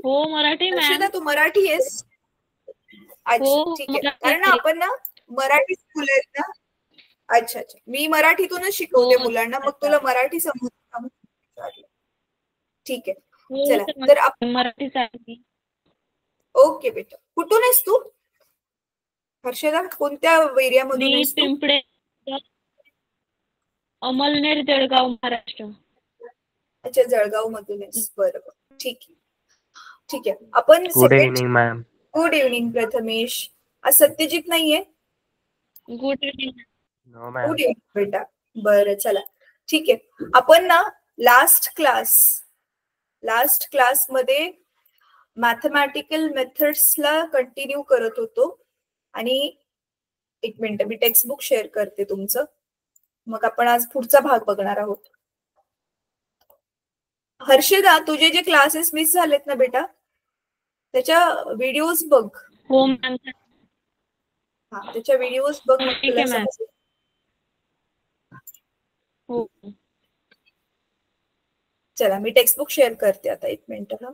हो मराठी मॅम. हर्षदा तू मराठी आहेस? अच्छा ठीक आहे. कारण ना आपण ना मराठी स्कूल आहेत ना. अच्छा अच्छा. मी मराठीतूनच शिकवते मुलांना, मग तुला मराठी समजतं. ठीक आहे. चला तर मराठीच आहे. ओके बेटा. कुठून आहेस तू हर्षदा? कोणत्या एरियामधून आहेस तू? पिंपळे, अमलनेर, जळगाव, महाराष्ट्र. अच्छा जळगाव मधून आहेस. बरोबर. ठीक आहे ठीक आहे. आपण good evening ma'am. Good evening Prathamesh. आज सत्यजित नाहीये? Good evening. No ma'am. Good evening बेटा. बरं चला ठीक आहे. आपण ना लास्ट क्लास मध्ये मॅथमॅटिकल मेथड्सला कंटिन्यू करत होतो आणि एक मिनिट मी टेक्स्ट बुक शेअर करते तुमचं, मग आपण आज पुढचा भाग बघणार आहोत. हर्षदा तुझे जे क्लासेस मिस झालेत ना बेटा त्याच्या व्हिडिओज बघ. हो मॅम. हा त्याच्या व्हिडिओज बघ मग तुला समजेल. हो चला मी टेक्स्ट बुक शेअर करते आता. एक मिनिट. हा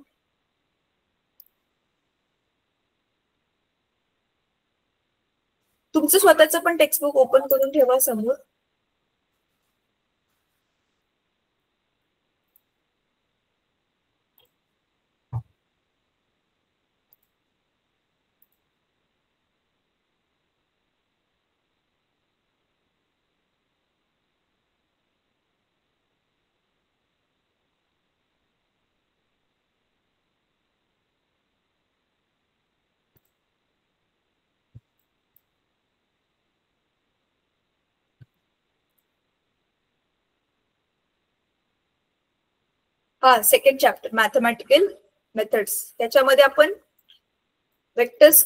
तुमचं स्वतःचं पण टेक्स्ट बुक ओपन करून ठेवा समोर. हा सेकंड चॅप्टर मॅथमॅटिकल मेथड्स. त्याच्यामध्ये आपण वेक्टर्स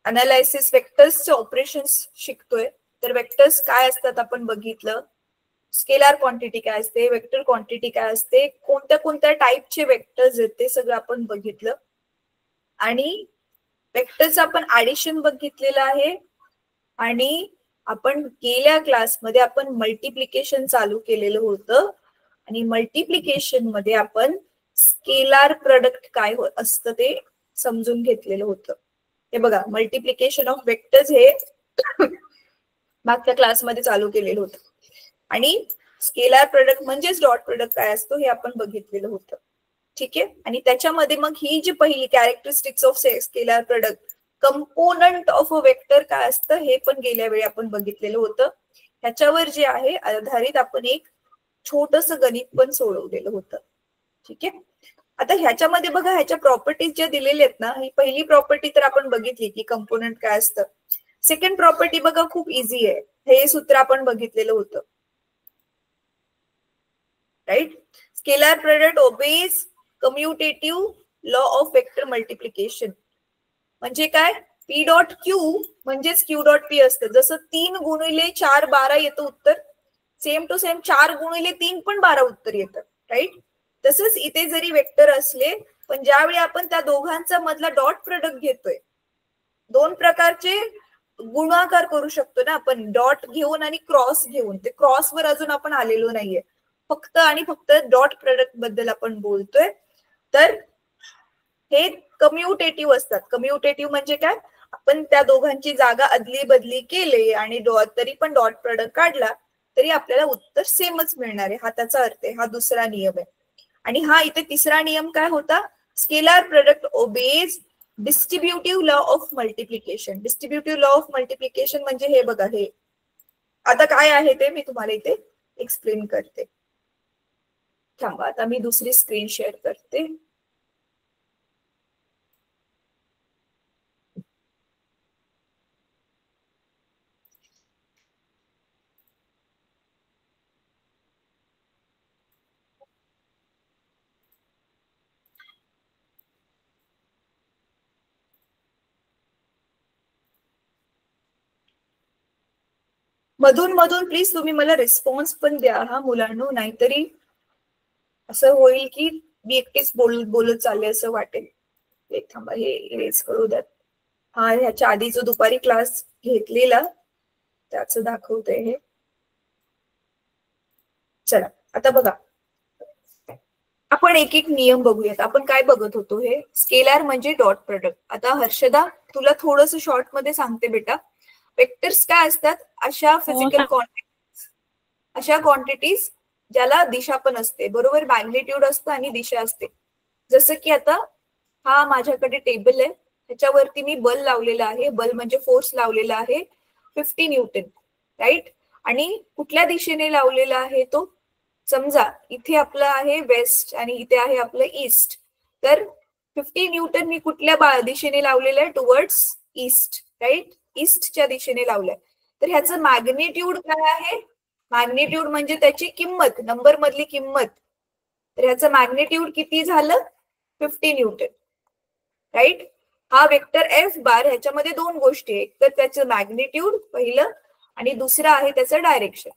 अनालायसिस, वेक्टर्सचे ऑपरेशन्स शिकतोय. तर वेक्टर्स काय असतात आपण बघितलं. स्केलार क्वांटिटी काय असते, वेक्टर क्वांटिटी काय असते, कोणत्या कोणत्या टाईपचे वेक्टर्स आहेत ते सगळं आपण बघितलं. आणि वेक्टर्स आपण ऍडिशन बघितलेलं आहे. आणि आपण गेल्या क्लासमध्ये आपण मल्टिप्लिकेशन चालू केलेलं होतं आणि मल्टिप्लिकेशन मध्ये आपण स्केलार प्रोडक्ट काय असतं ते समजून घेतलेलं होतं. हे बघा मल्टिप्लिकेशन ऑफ वेक्टर्स हे मागच्या क्लासमध्ये चालू केलेलं होतं आणि स्केलार प्रोडक्ट म्हणजेच डॉट प्रोडक्ट काय असतो हे आपण बघितलेलं होतं. ठीक आहे. आणि त्याच्यामध्ये मग ही जी पहिली characteristics of scalar product, component of a vector काय असतं हे पण गेल्या वेळी आपण बघितलेलं होतं. ह्याच्यावर जे आहे आधारित आपण एक छोटस गणित पण सोडवलेलं होतं. ठीक आहे. आता ह्याच्यामध्ये बघा ह्याच्या प्रॉपर्टीज ज्या दिलेल्या आहेत ना, ही पहिली प्रॉपर्टी तर आपण बघितली की कंपोनंट काय असतं. सेकंड प्रॉपर्टी बघा खूप इझी आहे. हे सूत्र आपण बघितलेलं होतं. Right. Scalar product obeys commutative law of vector multiplication. म्हणजे काय, पी डॉट क्यू म्हणजेच क्यू डॉट पी असतं. जसं 3 गुणिले 4 12 येतं उत्तर, सेम टू सेम 4 गुणिले 3 पण 12 उत्तर येतं. राईट. तसंच इथे जरी वेक्टर असले पण ज्यावेळी आपण त्या दोघांचा मधला डॉट प्रोडक्ट घेतोय, दोन प्रकारचे गुणाकार करू शकतो ना आपण, डॉट घेऊन आणि क्रॉस घेऊन. ते क्रॉसवर अजून आपण आलेलो नाहीये, फक्त आणि फक्त डॉट प्रोडक्ट बद्दल आपण बोलतोय. तर हे कम्युटेटिव्ह असतात. कम्युटेटिव्ह म्हणजे काय, आपण त्या दोघांची जागा अदली बदली केली आणि तरी पण डॉट प्रोडक्ट काढला तरी आपल्याला उत्तर सेमच मिळणार आहे. हा त्याचा अर्थ आहे. हा दुसरा नियम आहे. आणि हा इथे तिसरा नियम काय होता, scalar product obeys distributive law of multiplication. Distributive law of multiplication म्हणजे हे बघा, हे आता काय आहे ते मी तुम्हाला इथे एक्सप्लेन करते. थांबा आता मी दुसरी स्क्रीन शेअर करते. मधून मधून प्लीज तुम्ही मला रिस्पॉन्स पण द्या हा मुलांनो, नाहीतरी असं होईल की मी एकटीच बोलत चालले असं वाटेल. एक थांबा हे इरेज करू द्यात. हा ह्याच्या आधी जो दुपारी क्लास घेतलेला त्याचं दाखवतंय हे. चला आता बघा, आपण एक एक नियम बघूयात. आपण काय बघत होतो, हे स्केलर म्हणजे डॉट प्रोडक्ट. आता हर्षदा तुला थोडस शॉर्ट मध्ये सांगते बेटा. वेक्टर्स काय असतात, अशा फिजिकल क्वांटिटीज, अशा क्वांटिटीज ज्याला दिशा पण असते, बरोबर, मॅग्निट्यूड असतं आणि दिशा असते. जसं की आता हा माझ्याकडे टेबल आहे, त्याच्यावरती मी बल लावलेला आहे. बल म्हणजे फोर्स लावलेला आहे 50 न्यूटन, राईट. आणि कुठल्या दिशेने लावलेला आहे तो, समजा इथे आपलं आहे वेस्ट आणि इथे आहे आपलं ईस्ट. तर 50 न्यूटन मी कुठल्या दिशेने लावलेलं आहे, टुवर्ड्स ईस्ट, राईट, ईस्टच्या दिशेने लावलंय. तर ह्याचं मॅग्निट्यूड काय आहे, मॅग्निट्यूड म्हणजे त्याची किंमत, नंबर मधली किंमत. तर ह्याचं मॅग्निट्यूड किती झालं, 50 न्यूटन, राईट. हा वेक्टर एफ बार, ह्याच्यामध्ये दोन गोष्टी, एक तर त्याचं मॅग्निट्यूड पहिलं आणि दुसरं आहे त्याचं डायरेक्शन.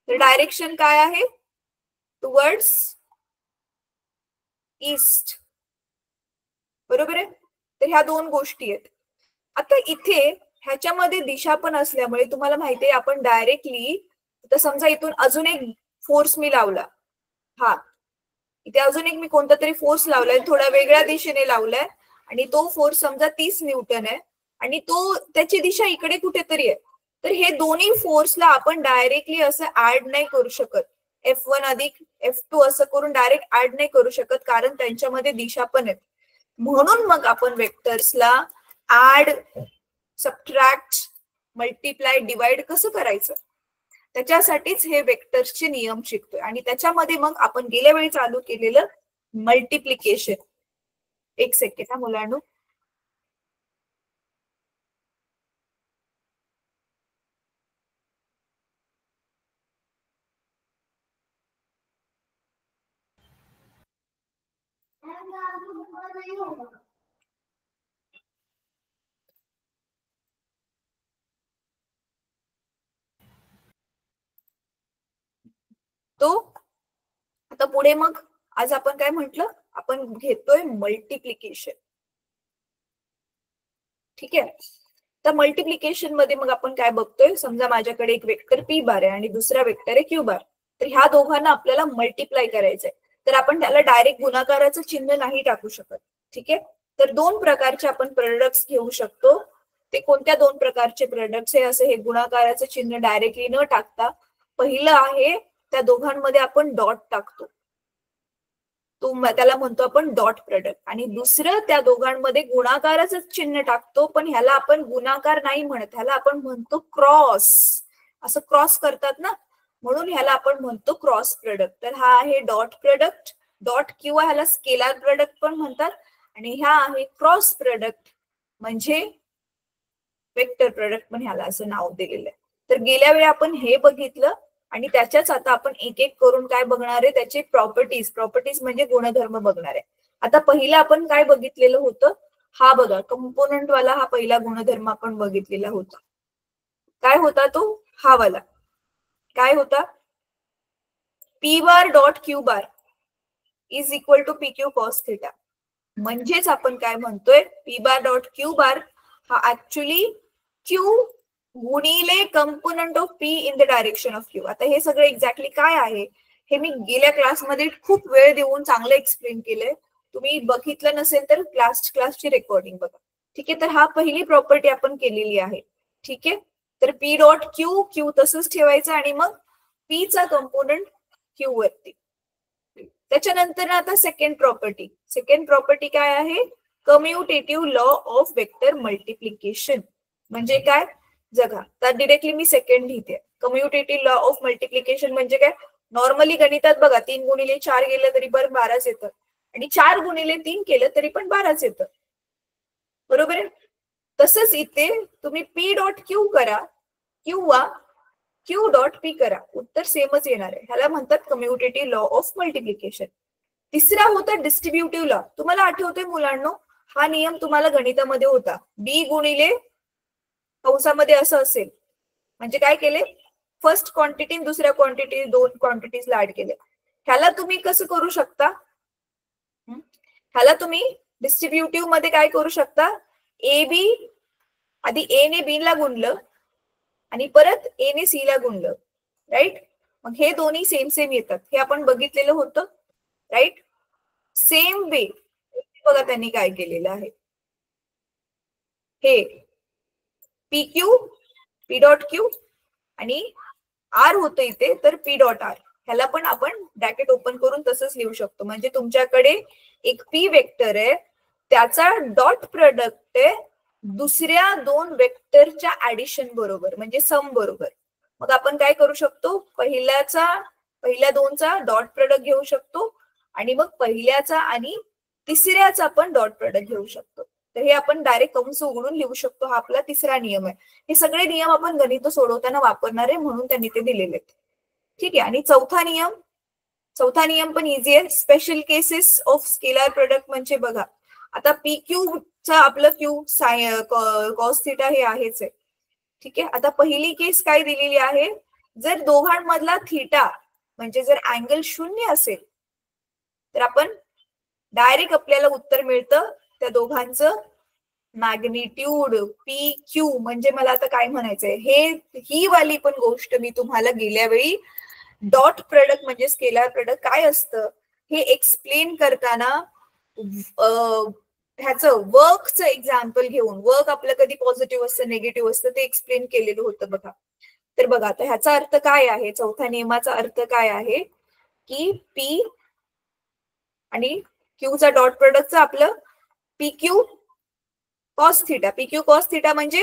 तर डायरेक्शन काय आहे, टुवर्ड्स ईस्ट, बरोबर आहे. तर ह्या दोन गोष्टी आहेत. आता इथे ह्याच्यामध्ये दिशा पण असल्यामुळे तुम्हाला माहिती आहे, आपण डायरेक्टली, तर समजा इथून अजून एक फोर्स मी लावला, हा इथे अजून एक मी कोणता तरी फोर्स लावलाय, थोड्या वेगळ्या दिशेने लावलाय, आणि तो फोर्स समजा 30 न्यूटन आहे आणि तो त्याची दिशा इकडे कुठेतरी आहे. तर हे दोन्ही फोर्सला आपण डायरेक्टली असं ऍड नाही करू शकत, F1 अधिक F2 असं करून डायरेक्ट ऍड नाही करू शकत, कारण त्यांच्यामध्ये दिशा पण आहेत. म्हणून मग आपण वेक्टर्सला ऍड, सबट्रॅक्ट, मल्टिप्लाय, डिवाइड कसं करायचं, त्याच्यासाठीच हे वेक्टर्सचे नियम शिकतोय. आणि त्याच्यामध्ये मग आपण गेल्या वेळी चालू केलेलं मल्टिप्लिकेशन. एक सेकंड हा मुलांनो. तो आता पुढे मग आज आपण काय म्हंटल, आपण घेतोय मल्टिप्लिकेशन, ठीक आहे. तर मल्टिप्लिकेशन मध्ये मग आपण काय बघतोय, समजा माझ्याकडे एक वेक्टर पी बार आहे आणि दुसरा वेक्टर आहे क्यू बार. तर ह्या दोघांना आपल्याला मल्टिप्लाय करायचंय. तर आपण त्याला डायरेक्ट गुणाकाराचं चिन्ह नाही टाकू शकत, ठीक आहे. तर दोन प्रकारचे आपण प्रोडक्ट्स घेऊ शकतो. ते कोणत्या दोन प्रकारचे प्रोडक्ट्स आहे, असं हे गुणाकाराचं चिन्ह डायरेक्टली न टाकता, पहिलं आहे त्या दोघांमध्ये आपण डॉट टाकतो, त्याला म्हणतो आपण डॉट प्रोडक्ट. आणि दुसरं त्या दोघांमध्ये गुणाकाराचं चिन्ह टाकतो, पण ह्याला आपण गुणाकार नाही म्हणत, ह्याला आपण म्हणतो क्रॉस. असं क्रॉस करतात ना, म्हणून ह्याला आपण म्हणतो क्रॉस प्रोडक्ट. तर हा आहे डॉट प्रोडक्ट, डॉट किंवा ह्याला स्केलर प्रोडक्ट पण म्हणतात. आणि ह्या आहे क्रॉस प्रोडक्ट, म्हणजे वेक्टर प्रोडक्ट पण ह्याला असं नाव दिलेलं आहे. तर गेल्या वेळी आपण हे बघितलं आणि त्याच्याच आता आपण एक एक करून काय बघणार आहे, त्याचे प्रॉपर्टीज, प्रॉपर्टीज म्हणजे गुणधर्म बघणार आहे. आता पहिला आपण काय बघितलेलं होतं, हा बघा कंपोनंट वाला हा पहिला गुणधर्म आपण बघितलेला होता. काय होता तो, हा वाला काय होता, P bar dot Q bar is equal to P Q cos theta. म्हणजेच आपण काय म्हणतोय, P bar dot Q bar हा ऍक्च्युली क्यू गुणिले component of P in the direction of Q. आता हे सगळं एक्झॅक्टली काय आहे हे मी गेल्या क्लासमध्ये खूप वेळ देऊन चांगलं एक्सप्लेन केलंय. तुम्ही बघितलं नसेल तर क्लासची रेकॉर्डिंग बघा, ठीक आहे. तर हा पहिली प्रॉपर्टी आपण केलेली आहे, ठीक आहे. तर पी डॉट क्यू, क्यू तसंच ठेवायचं आणि मग पी चा कंपोनंट क्यू वरती. त्याच्यानंतर आता सेकंड प्रॉपर्टी काय आहे, commutative law of vector multiplication. म्हणजे काय, जगा तर डिरेक्टली मी सेकंड लिहिते. कम्युटेटिव्ह लॉ ऑफ मल्टिप्लिकेशन म्हणजे काय, नॉर्मली गणितात बघा 3 गुणिले 4 गेलं तरी पण 12च येतं आणि 4 गुणिले 3 केलं तरी पण 12च येतं, बरोबर आहे. तसंच इथे तुम्ही पी डॉट क्यू करा किंवा क्यू डॉट पी करा, उत्तर सेमच येणार आहे. ह्याला म्हणतात कम्युटेटिव्ह लॉ ऑफ मल्टिप्लिकेशन. तिसरा होता डिस्ट्रीब्युटिव्ह लॉ. तुम्हाला आठवतोय मुलांनो, हा नियम तुम्हाला गणितामध्ये होता, बी गुणिले कंसामध्ये असं असेल, म्हणजे काय केले, फर्स्ट क्वांटिटी दुसऱ्या क्वांटिटी, दोन क्वांटिटीज ऍड केले. ह्याला तुम्ही कसं करू शकता, ह्याला तुम्ही डिस्ट्रीब्युटिव्ह मध्ये काय करू शकता, ए बी, आधी ए ने बी ला गुणलं आणि परत ए ने सी ला गुणलं, राईट. मग हे दोन्ही सेम सेम येतात, हे आपण बघितलेलं होतं. राईट. सेम वे बघा त्यांनी काय केलेलं आहे, हे P Q P dot Q आणि आर होतं इथे, तर पी डॉट आर ह्याला पण आपण ब्रॅकेट ओपन करून तसंच लिहू शकतो. म्हणजे तुमच्याकडे एक पी वेक्टर आहे, त्याचा डॉट प्रोडक्ट आहे दुसऱ्या दोन वेक्टरच्या ऍडिशन बरोबर, म्हणजे सम बरोबर. मग आपण काय करू शकतो, पहिल्या दोनचा डॉट प्रोडक्ट घेऊ शकतो आणि मग पहिल्याचा आणि तिसऱ्याचा पण डॉट प्रोडक्ट घेऊ शकतो. तर हे आपण डायरेक्ट कंस उघडून लिहू शकतो. हा आपला तिसरा नियम आहे. हे सगळे नियम आपण गणित सोडवताना वापरणार आहे म्हणून त्यांनी ते दिलेले आहेत. ठीक आहे. आणि चौथा नियम पण इझी आहे. Special cases of scalar product म्हणजे बघा, आता पी क्यू चा आपलं क्यू कॉस थिटा हे आहेच आहे. ठीक आहे. आता पहिली केस काय दिलेली आहे, जर दोघांमधला थिटा म्हणजे जर अँगल 0 असेल तर आपण डायरेक्ट आपल्याला उत्तर मिळतं त्या दोघांचं मॅग्निट्यूड पी क्यू. म्हणजे मला आता काय म्हणायचंय, ही वाली पण गोष्ट मी तुम्हाला गेल्या वेळी डॉट प्रोडक्ट म्हणजे स्केलर प्रोडक्ट काय असतं हे एक्सप्लेन करताना ह्याचं वर्कचं एक्झाम्पल घेऊन, वर्क आपलं कधी पॉझिटिव्ह असतं निगेटिव्ह असतं ते एक्सप्लेन केलेलं होतं बघा. तर बघा आता ह्याचा अर्थ काय आहे, चौथ्या नियमाचा अर्थ काय आहे की पी आणि क्यूचा डॉट प्रोडक्टचं आपलं P Q cos theta. P Q cos theta म्हणजे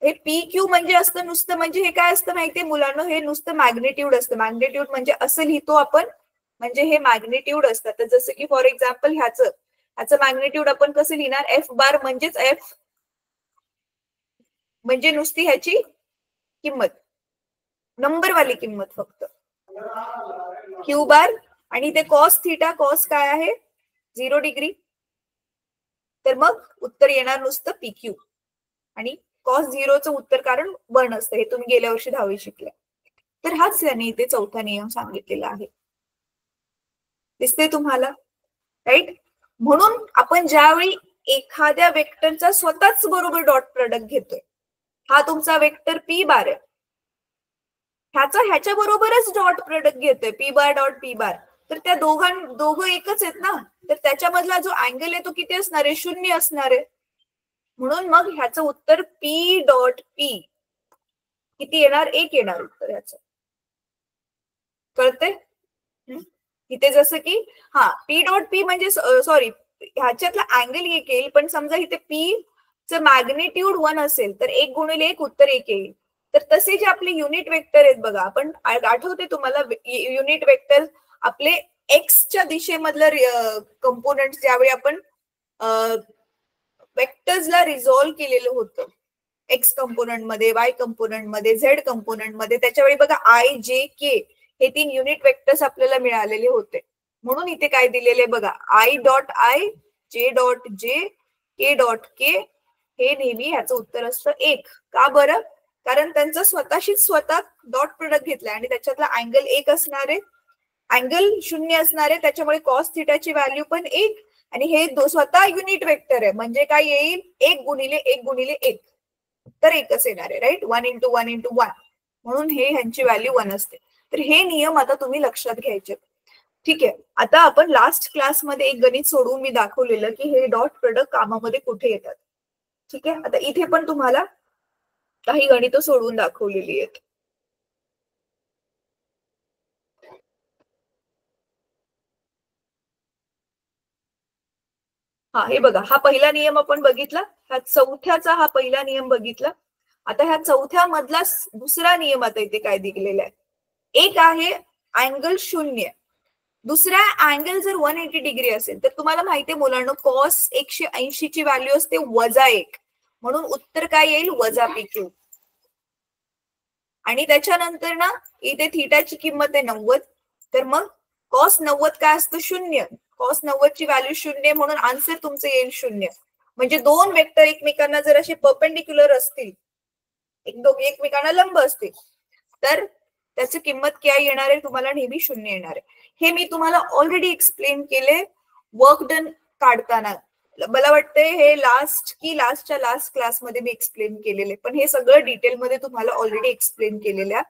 हे पी क्यू म्हणजे असतं नुसतं, म्हणजे हे काय असतं माहितीये मुलांना, हे नुसतं मॅग्निट्यूड असतं. मॅग्निट्यूड म्हणजे असं लिहितो आपण, म्हणजे हे मॅग्निट्यूड असतं. तर जसं की फॉर एक्झाम्पल ह्याचं मॅग्निट्यूड आपण कसं लिहिणार, एफ बार म्हणजेच एफ म्हणजे नुसती ह्याची किंमत, नंबरवाली किंमत फक्त, क्यू बार. आणि ते कॉस थिटा, कॉस काय आहे 0 डिग्री, तर मग उत्तर येणार नुसतं पी क्यू. आणि कॉस 0चं उत्तर कारण 1 असतं, हे तुम्ही गेल्या वर्षी 10वी शिकल्या. तर हाच त्यांनी इथे चौथा नियम सांगितलेला आहे. दिसते तुम्हाला, राईट. म्हणून आपण ज्यावेळी एखाद्या वेक्टरचा स्वतःच बरोबर डॉट प्रोडक्ट घेतोय, हा तुमचा वेक्टर पी बार आहे, ह्याच्या बरोबरच डॉट प्रोडक्ट घेतोय पी बार डॉट पी बार, तर त्या दोघं एकच आहेत ना, तर त्याच्यामधला जो अँगल आहे तो किती असणार आहे, 0 असणार आहे. म्हणून मग ह्याचं उत्तर पी डॉट पी किती येणार, 1 येणार उत्तर ह्याचं. कळते इथे, जसं की पी डॉट पी म्हणजे सॉरी ह्याच्यातला अँगल 1 येईल, पण समजा इथे पी चं मॅग्निट्यूड 1 असेल तर 1 गुणिले 1 उत्तर 1 येईल. तर तसे जे आपले युनिट वेक्टर आहेत बघा, आपण आठवते तुम्हाला युनिट वेक्टर आपले एक्सच्या दिशेमधलं कंपोनंट ज्यावेळी आपण वेक्टर्सला रिझॉल्व्ह केलेलं होतं, एक्स कंपोनंट मध्ये, वाय कंपोनंट मध्ये, झेड कंपोनंट मध्ये, त्याच्यावेळी बघा आय जे के हे 3 युनिट वेक्टर्स आपल्याला मिळालेले होते. म्हणून इथे काय दिलेले बघा, I dot I, J dot J, K dot के, हे नेहमी ह्याचं उत्तर असतं 1. का बरं, कारण त्यांचं स्वतः डॉट प्रोडक्ट घेतलाय आणि त्याच्यातला अँगल 1 असणार आहे, अँगल 0 असणार आहे, त्याच्यामुळे कॉस थिटाची व्हॅल्यू पण 1. आणि हे स्वतः युनिट वेक्टर आहे, म्हणजे काय येईल, 1 गुणिले 1 गुणिले 1, तर 1च येणार आहे, राईट. 1 × 1 × 1, म्हणून हे ह्यांची व्हॅल्यू 1 असते. तर हे नियम आता तुम्ही लक्षात घ्यायचे. ठीक आहे. आता आपण लास्ट क्लासमध्ये एक गणित सोडवून मी दाखवलेलं की हे डॉट प्रोडक्ट कामामध्ये कुठे येतात. ठीक आहे. आता इथे पण तुम्हाला काही गणितं सोडवून दाखवलेली आहेत. हे बघा, हा पहिला नियम आपण बघितला, ह्या चौथ्याचा हा पहिला नियम बघितला. आता ह्या चौथ्या मधला दुसरा नियम आता इथे काय दिलेला आहे, एक आहे अँगल 0, दुसरा अँगल जर 180 डिग्री असेल तर तुम्हाला माहितीये मुलांना कॉस 180 ची व्हॅल्यू असते -1, म्हणून उत्तर काय येईल, वजा पी क्यू. आणि त्याच्यानंतर ना इथे थिटाची किंमत आहे 90, तर मग कॉस 90 काय असतं, 0. कॉस 90 ची व्हॅल्यू 0, म्हणून आन्सर तुमचं येईल 0. म्हणजे दोन वेक्टर एकमेकांना जर असे परपेंडिक्युलर असतील, एकमेकांना लंब असतील, तर त्याची किंमत काय येणार आहे, तुम्हाला नेहमी 0 येणार आहे. हे मी तुम्हाला ऑलरेडी एक्सप्लेन केले वर्क डन काढताना. मला वाटतंय हे लास्टच्या लास्ट क्लासमध्ये मी एक्सप्लेन केलेले, पण हे सगळं डिटेलमध्ये तुम्हाला ऑलरेडी एक्सप्लेन केलेलं आहे.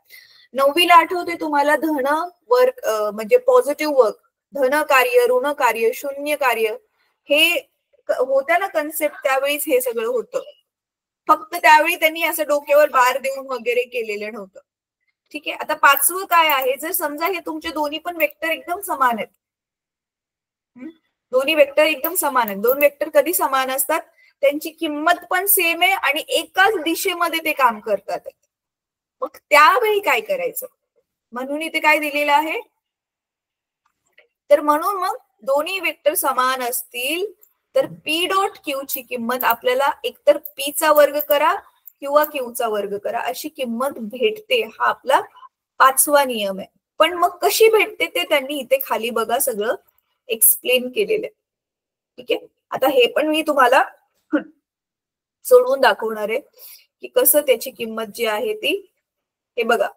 9वीला आठवते तुम्हाला धन वर्क म्हणजे पॉझिटिव्ह वर्क धन कार्य, ऋण कार्य, शून्य कार्य हे होत्या ना कन्सेप्ट, त्यावेळीच हे सगळं होतं. फक्त त्यावेळी त्यांनी असं डोक्यावर बार देऊन वगैरे केलेलं नव्हतं. ठीक आहे. आता पाचवं काय आहे, जर समजा हे तुमचे दोन्ही पण वेक्टर एकदम समान आहेत, दोन्ही वेक्टर एकदम समान आहेत. दोन वेक्टर कधी समान असतात, त्यांची किंमत पण सेम आहे आणि एकाच दिशेमध्ये ते काम करतात. मग त्यावेळी काय करायचं, म्हणून इथे काय दिलेलं आहे, तर म्हणून मग दोन्ही वेक्टर समान असतील तर पी डॉट क्यू ची किंमत आपल्याला एकतर पी चा वर्ग करा किंवा क्यू चा वर्ग करा अशी किंमत भेटते. हा आपला पाचवा नियम आहे. पण मग कशी भेटते ते त्यांनी इथे खाली बघा सगळं एक्सप्लेन केलेलं आहे. ठीक आहे. आता हे पण मी तुम्हाला सोडवून दाखवणार आहे की कसं त्याची किंमत जी आहे ती, हे बघा,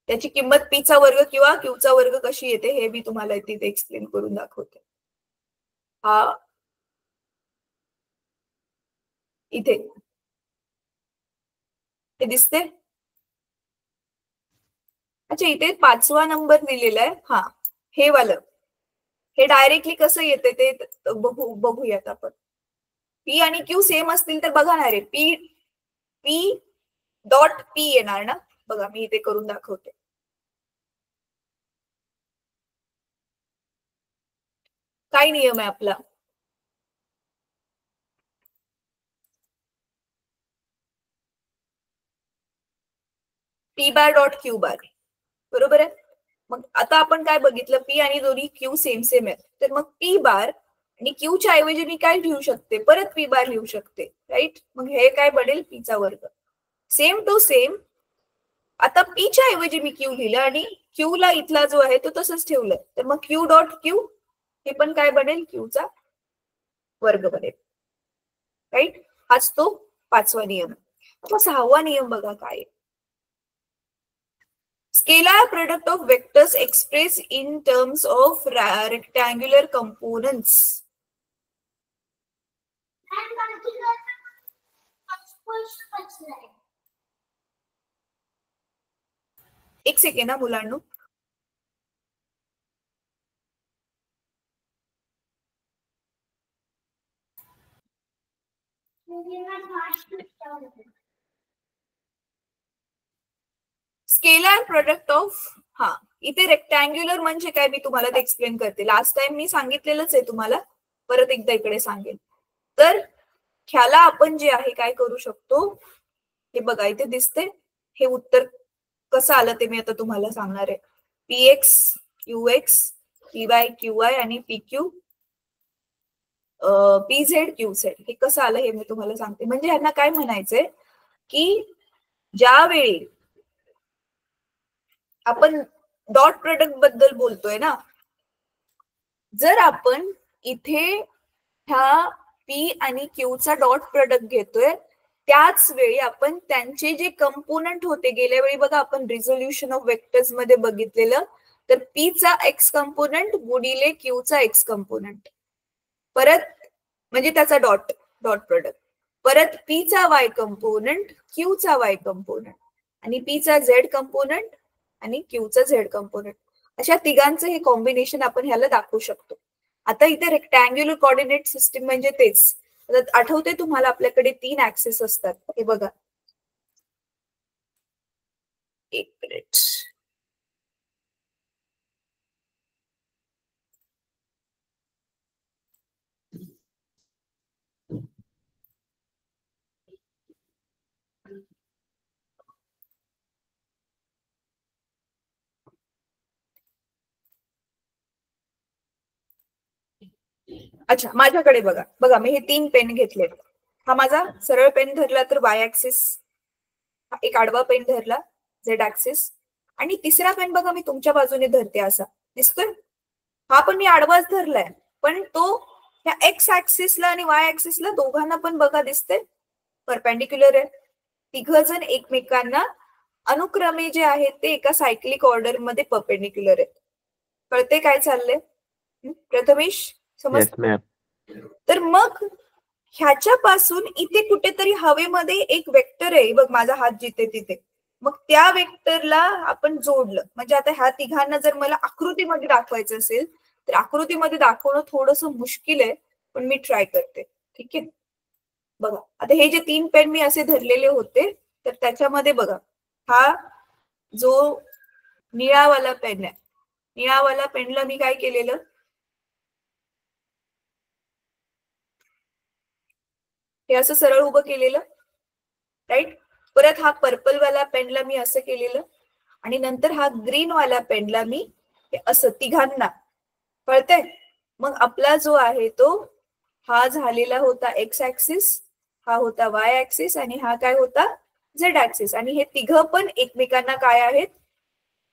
त्याची किंमत पी चा वर्ग किंवा क्यू चा वर्ग कशी येते हे मी तुम्हाला तिथे एक्सप्लेन करून दाखवते. हा इथे हे दिसते. अच्छा, इथे पाचवा नंबर दिलेला आहे. हा, हे वालं, हे डायरेक्टली कसं येते ते बघूयात आपण. पी आणि क्यू सेम असतील तर बघा ना रे, पी पी डॉट पी येणार ना. बघा मी इथे करून दाखवते. काय नियम आहे आपला, पी बार डॉट क्यू बार, बरोबर आहे. मग आता आपण काय बघितलं, पी आणि दोन्ही क्यू सेम सेम आहेत, तर मग पी बार आणि क्यू च्या ऐवजी मी काय लिहू शकते, परत पी बार लिहू शकते, राईट. मग हे काय बनेल, पी चा वर्ग. सेम टू सेम आता पी च्या ऐवजी मी क्यू लिहिलं आणि क्यू ला इथला जो आहे तो तसंच ठेवलं, तर मग क्यू डॉट क्यू हे पण काय बनेल, क्यू चा वर्ग बनेल, राईट. हाच तो पाचवा नियम. आता सहावा नियम बघा काय, scalar product of vectors expressed in terms of rectangular components. एक सेकंड ना मुलांनो. स्केलर प्रोडक्ट ऑफ, हा इथे रेक्टँग्युलर म्हणजे काय मी तुम्हाला ते एक्सप्लेन करते. लास्ट टाइम मी सांगितलेलंच आहे तुम्हाला, परत एकदा इकडे सांगेन. तर ह्याला आपण जे आहे काय करू शकतो, हे बघा इथे दिसते. हे उत्तर कसं आलं ते मी आता तुम्हाला सांगणार आहे. P x Q x, P Y Q y आणि P Q P Z Q z, हे कसं आलं हे मी तुम्हाला सांगते. म्हणजे ह्यांना काय म्हणायचंय की ज्यावेळी आपण डॉट प्रोडक्ट बद्दल बोलतोय ना, जर आपण इथे ह्या पी आणि क्यू चा डॉट प्रोडक्ट घेतोय, त्याच वेळी आपण त्यांचे जे कंपोनंट होते, गेल्या वेळी बघा आपण रिझोल्युशन ऑफ वेक्टर्स मध्ये बघितलेलं, तर पी चा एक्स कंपोनंट गुणिले क्यू चा एक्स कंपोनंट, परत म्हणजे त्याचा डॉट प्रोडक्ट, परत पी चा वाय कंपोनंट, क्यू चा वाय कंपोनंट आणि पी चा झेड कंपोनंट आणि क्यू चा झेड कंपोनंट, अशा तिघांचं हे कॉम्बिनेशन आपण ह्याला दाखवू शकतो. आता इथे रेक्टँग्युलर कोऑर्डिनेट सिस्टीम म्हणजे तेच. आठवते तुम्हाला आपल्याकडे 3 ऍक्सिस असतात, हे बघा. एक मिनिट, अच्छा माझ्याकडे बघा, बघा मी हे 3 पेन घेतले. हा माझा सरळ पेन धरला तर वाय ऍक्सिस, एक आडवा पेन धरला झेड ऍक्सिस, आणि तिसरा पेन बघा मी तुमच्या बाजूने धरते, असा दिसतोय. हा पण मी आडवाच धरलाय, पण तो ह्या एक्स ऍक्सिसला आणि वाय ऍक्सिसला दोघांना पण बघा दिसते परपेंडिक्युलर आहे. तिघ जण एकमेकांना अनुक्रमे जे आहेत ते एका सायक्लिक ऑर्डर मध्ये परपेंडिक्युलर आहेत. कळते काय चाललंय प्रथमेश, समज? तर मग ह्याच्यापासून इथे कुठेतरी हवेमध्ये एक वेक्टर आहे, बघ माझा हात जिथे तिथे, मग त्या वेक्टरला आपण जोडलं, म्हणजे आता ह्या तिघांना जर मला आकृतीमध्ये दाखवायचं असेल तर आकृतीमध्ये दाखवणं थोडंसं मुश्किल आहे, पण मी ट्राय करते. ठीक आहे, बघा आता हे जे 3 पेन मी असे धरलेले होते, तर त्याच्यामध्ये बघा हा जो निळावाला पेन आहे, निळावाला पेनला मी काय केलेलं, हे असं सरळ उभं केलेलं, राईट. परत हा पर्पल वाला पेनला मी असं केलेलं, आणि नंतर हा ग्रीन वाला पेनला मी असं तिघांना, कळतंय. मग आपला जो आहे तो हा झालेला होता एक्स ऍक्सिस, हा होता वाय ऍक्सिस, आणि हा काय होता झेड ऍक्सिस. आणि हे तिघ पण एकमेकांना काय आहेत,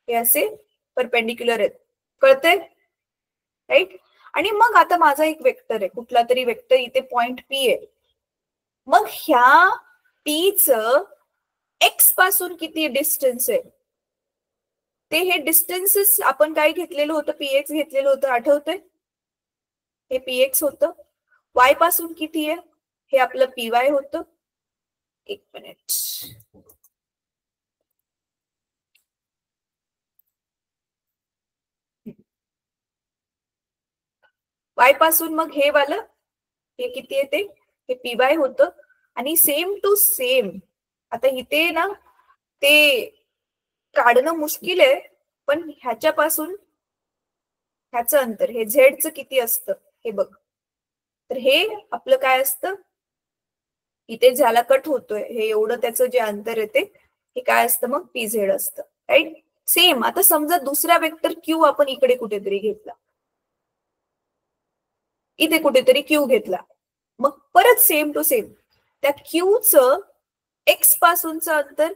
हे असे परपेंडिक्युलर आहेत, कळतंय, राईट. आणि मग आता माझा एक वेक्टर आहे, कुठला तरी वेक्टर इथे पॉइंट पी आहे. मग ह्या पी च एक्स पासून किती डिस्टन्स आहे, ते हे डिस्टन्सेस आपण काय घेतलेलं होतं, पीएक्स घेतलेलं होतं, आठवतंय, हे पीएक्स होतं. वाय पासून किती आहे, हे आपलं पीवाय होतं. एक मिनिट, वाय पासून मग हे वालं, हे किती आहे ते पीवाय होतं. आणि सेम टू सेम आता इथे ना ते काढणं मुश्किल आहे, पण ह्याच्यापासून ह्याचं अंतर, हे झेडचं किती असतं हे बघ. तर हे आपलं काय असतं, इथे ज्याला कट होतोय हे एवढं त्याचं जे अंतर येते हे काय असतं, मग पी झेड असतं, राईट. सेम आता समजा दुसरा वेक्टर क्यू आपण इकडे कुठेतरी घेतला, इथे कुठेतरी क्यू घेतला, मग परत सेम टू सेम त्या क्यूचं एक्स पासूनचं अंतर,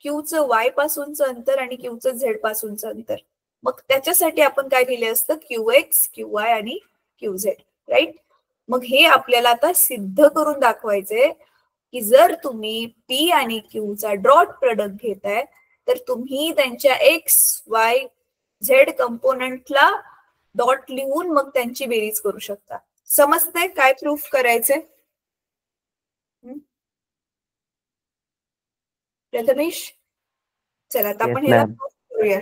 क्यूचं वाय पासूनचं अंतर आणि क्यूचं झेड पासूनचं अंतर. मग त्याच्यासाठी आपण काय दिले असतं, क्यू एक्स, क्यू वाय आणि क्यू झेड, राईट. मग हे आपल्याला आता सिद्ध करून दाखवायचंय की जर तुम्ही पी आणि क्यू चा डॉट प्रोडक्ट घेताय तर तुम्ही त्यांच्या एक्स वाय झेड कंपोनंटला डॉट लिहून मग त्यांची बेरीज करू शकता. समजतंय काय प्रूफ करायचंय प्रथमेश? चला आता आपण ह्याला प्रूफ करूया.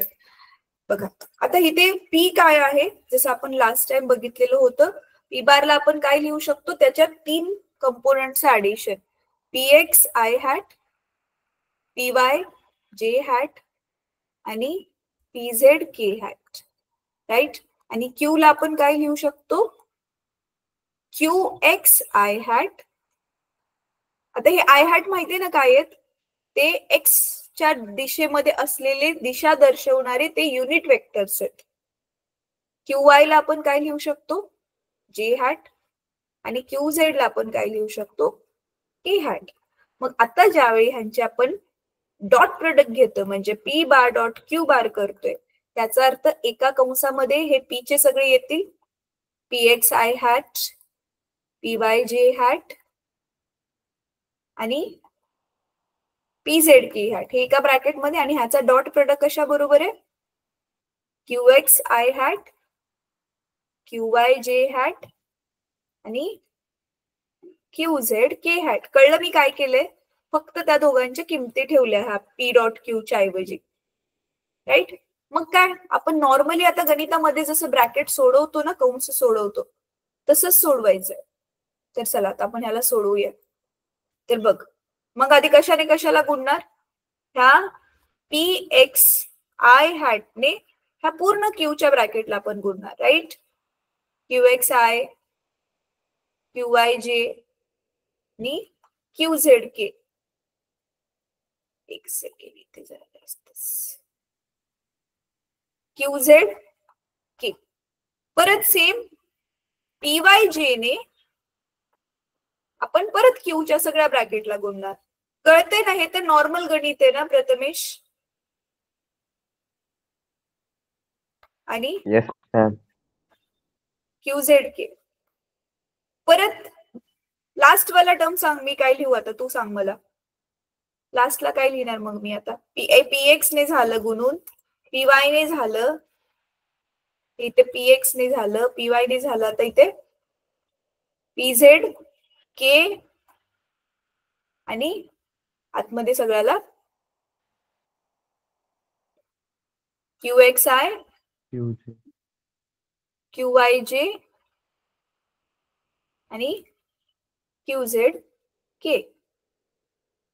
बघा आता इथे पी काय आहे, जसं आपण लास्ट टाइम बघितलेलं होतं, पी बारला आपण काय लिहू शकतो, त्याच्यात 3 कंपोनंटचं addition, P x i hat, P y j hat आणि P z k hat, right. आणि क्यू ला आपण काय लिहू शकतो, क्यू एक्स आय हॅट. आता हे आय हॅट माहितीये ना काय आहेत, ते एक्सच्या दिशेमध्ये असलेले दिशा दर्शवणारे ते युनिट वेक्टर्स आहेत. क्यू वाय ला आपण काय लिहू शकतो, जे हॅट, आणि क्यू झेड ला आपण काय लिहू शकतो, के हॅट. मग आता ज्यावेळी ह्यांचे आपण डॉट प्रोडक्ट घेतो, म्हणजे पी बार डॉट क्यू बार करतोय, त्याचा अर्थ एका कंसामध्ये हे पी चे सगळे येतील, P x i hat, P y j hat आणि पी झेड के हॅट, हे एका ब्रॅकेट मध्ये. आणि ह्याचा डॉट प्रोडक्ट कशा बरोबर आहे, Q x i hat, Q y j hat आणि क्यू झेड के हॅट. कळलं मी काय केलंय, फक्त त्या दोघांच्या किमती ठेवल्या ह्या पी डॉट क्यूच्या ऐवजी, राईट. मग काय आपण नॉर्मली आता गणितामध्ये जसं ब्रॅकेट सोडवतो ना, कंस सोडवतो, तसंच सोडवायचंय. तर चला आता आपण ह्याला सोडवूया. तर बघ, मग आधी कशाने कशाला गुणणार, ह्या पी एक्स आय हॅटने ह्या पूर्ण क्यूच्या ब्रॅकेटला आपण गुणणार, right. Q x i, Q y j आणि क्यू झेड के. एक सेकंड, इथे जरा जास्त, क्यू झेड के. परत सेम पी वाय जे ने आपण परत क्यूच्या सगळ्या ब्रॅकेटला गुणणार. कळते ना, हे तर नॉर्मल गणित आहे ना प्रथमेश. आणि क्यू झेड के. परत लास्ट वाला टर्म सांग, मी काय लिहू आता, तू सांग मला लास्टला काय लिहिणार. मग मी आता पी एक्स ने झालं गुणून, पी वाय ने झालं, इथे पी एक्स ने झालं, पी वाय ने झालं, आता इथे पी झेड के आणि आतमध्ये सगळ्याला Q x i Q y j आणि क्यू झेड के.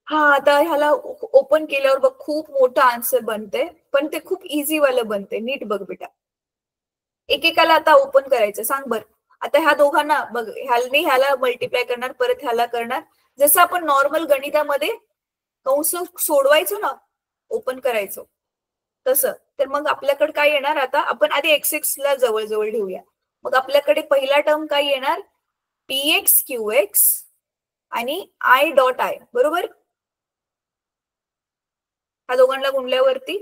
हा आता ह्याला ओपन केल्यावर बघ खूप मोठं आन्सर बनते, पण ते खूप इझी वालं बनते. नीट बघ बेटा, एकेकाला आता ओपन करायचं. सांग बर, आता ह्या दोघांना बघ, ह्याला मल्टिप्लाय करणार, परत ह्याला करणार. जसं आपण नॉर्मल गणितामध्ये कंस सोडवायचो ना, ओपन करायचो तसं. तर मग आपल्याकडे काय येणार, आता आपण आधी एक्स एक्स ला जवळ जवळ ठेवूया. मग आपल्याकडे पहिला टर्म काय येणार, पी एक्स क्यू एक्स आणि आय डॉट आय, बरोबर. ह्या दोघांना गुणल्यावरती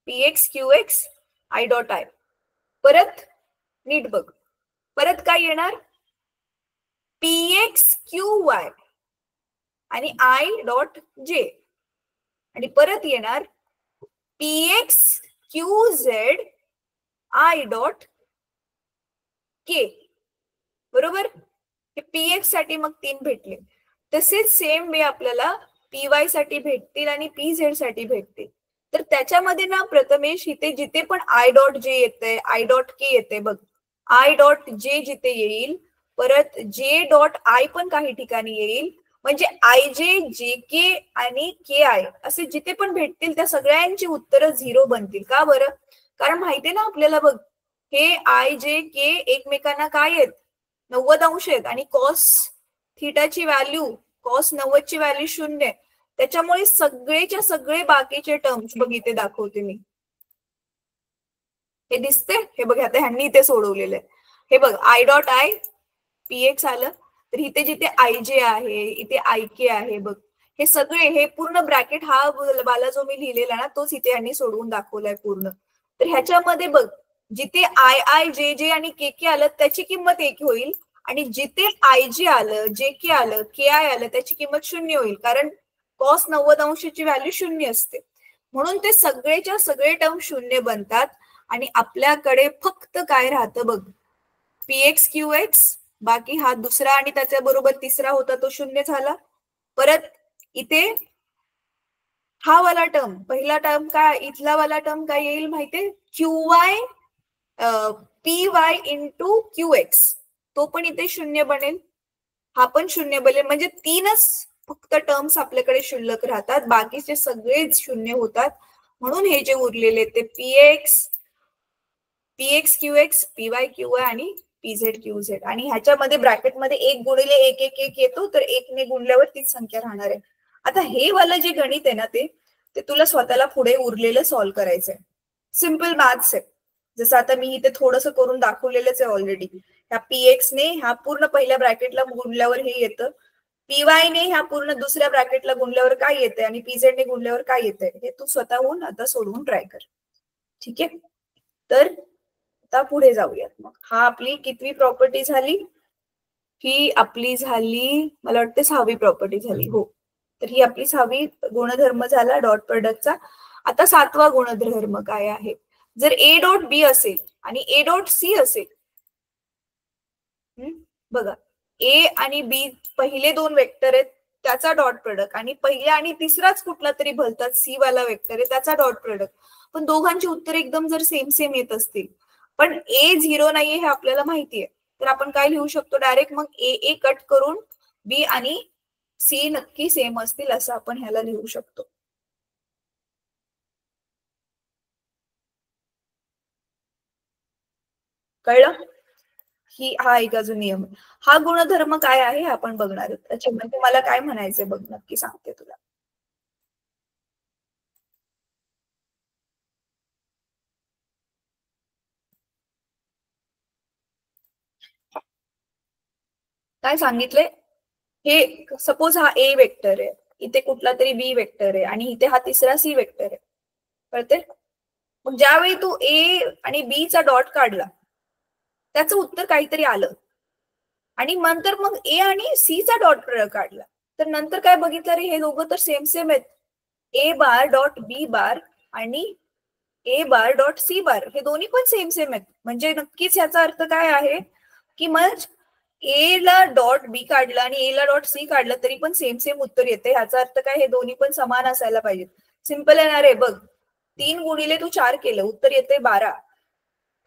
P x Q x i dot i. परत नीट बघ, परत काय येणार, पी एक्स क्यू वाय आणि आय डॉट जे. आणि परत येणार P x Q z i dot k, बरोबर. पी एक्स साठी मग 3 भेटले. तसेच सेम वे आपल्याला पी वाय साठी भेटतील आणि पी झेड साठी भेटतील. तर त्याच्यामध्ये ना प्रथमेश इथे जिथे पण आय डॉट जे येते, आय डॉट के येते बघ, आय डॉट जे जिथे येईल, परत जे डॉट आय पण काही ठिकाणी येईल. म्हणजे आय जे, जे के आणि के आय असे जिथे पण भेटतील त्या सगळ्यांची उत्तरं 0 बनतील. का बरं, कारण माहितीये ना आपल्याला बघ, हे आय जे के एकमेकांना काय आहेत, 90 अंश आहेत. आणि कॉस थिटाची व्हॅल्यू, कॉस 90 ची व्हॅल्यू 0 आहे. त्याच्यामुळे सगळेच्या सगळे बाकीचे टर्म्स बघ इथे दाखवते मी, हे दिसते, हे बघ आता ह्यांनी इथे सोडवलेलं आहे. हे बघ I dot I P x आलं, तर इथे जिथे आय जे आहे, इथे आय के आहे बघ, हे सगळे, हे पूर्ण ब्रॅकेट हा वाला जो मी लिहिलेला ना तोच इथे यांनी सोडवून दाखवलाय पूर्ण. तर ह्याच्यामध्ये बघ, जिथे आय आय जे जे आणि के के आलं त्याची किंमत 1 होईल, आणि जिथे आय जे आलं, जे के आलं, के आय आलं त्याची किंमत 0 होईल, कारण कॉस 90 अंशाची व्हॅल्यू 0 असते. म्हणून ते सगळेच्या सगळे टर्म 0 बनतात. आणि आपल्याकडे फक्त काय राहतं बघ, पी एक्स क्यू एक्स, बाकी हा दुसरा आणि त्याच्या बरोबर तिसरा होता तो 0 झाला. परत इथे हा वाला टर्म, पहिला टर्म काय, इथला वाला टर्म काय येईल माहितीये, Q Y P Y into Q x, तो पण इथे 0 बनेल, हा पण 0 बनेल. म्हणजे 3च फक्त टर्म्स आपल्याकडे शिल्लक राहतात, बाकीचे सगळेच 0 होतात. म्हणून हे जे उरलेले ते P x Q x, P Y Q y आणि पी झेड क्यू झेड. आणि ह्याच्यामध्ये ब्रॅकेटमध्ये 1 गुणिले 1 1 1 येतो, तर 1 ने गुणल्यावर तीच संख्या राहणार आहे. आता हे वाला जे गणित आहे ना ते तुला स्वतःला पुढे उरलेलं सॉल्व्ह करायचंय. सिम्पल मॅथ्स आहे. जसं आता मी इथे थोडस करून दाखवलेलंच आहे ऑलरेडी. ह्या पी एक्स ने ह्या पूर्ण पहिल्या ब्रॅकेटला गुणल्यावर हे येतं, पी वाय ने ह्या पूर्ण दुसऱ्या ब्रॅकेटला गुणल्यावर काय येतंय, आणि पी झेड ने गुणल्यावर काय येतंय, हे तू स्वतःहून आता सोडवून ट्राय कर. ठीक आहे, तर आता पुढे जाऊयात. मग हा आपली कितवी प्रॉपर्टी झाली, ही आपली झाली मला वाटते 6वी प्रॉपर्टी झाली. हो, तर ही आपली 6वी गुणधर्म झाला डॉट प्रोडक्टचा. आता 7वा गुणधर्म काय आहे, जर ए डॉट बी असेल आणि ए डॉट सी असेल, बघा ए आणि बी पहिले 2 वेक्टर आहेत त्याचा डॉट प्रोडक्ट, आणि पहिला आणि तिसराच कुठला तरी भलतात सी वाला वेक्टर आहे त्याचा डॉट प्रोडक्ट, पण दोघांची उत्तर एकदम जर सेम सेम येत असतील, पण ए 0 नाहीये हे आपल्याला माहितीये, तर आपण काय लिहू शकतो डायरेक्ट, मग ए कट करून बी आणि सी नक्की सेम असतील असं आपण ह्याला लिहू शकतो. कळलं, ही हा एक अजून नियम. हा गुणधर्म काय आहे हे आपण बघणार आहोत. त्याच्यामध्ये मला काय म्हणायचंय बघ, नक्की सांगते तुला. काय सांगितलंय, हे सपोज हा ए वेक्टर आहे, इथे कुठला तरी बी वेक्टर आहे, आणि इथे हा तिसरा सी वेक्टर आहे, कळते. मग ज्यावेळी तू ए आणि बी चा डॉट काढला त्याचं उत्तर काहीतरी आलं, आणि नंतर मग ए आणि सी चा डॉट काढला, तर नंतर काय बघितलं, रे हे दोघं तर सेम सेम आहेत, ए बार डॉट बी बार आणि ए बार डॉट सी बार हे दोन्ही पण सेम सेम आहेत. म्हणजे नक्कीच याचा अर्थ काय आहे की मग ए ला डॉट बी काढला आणि ए ला डॉट सी काढला तरी पण सेम सेम उत्तर येते. ह्याचा अर्थ काय, हे दोन्ही पण समान असायला पाहिजेत. सिंपल येणार आहे बघ, 3 गुणिले तू 4 केलं, उत्तर येते 12.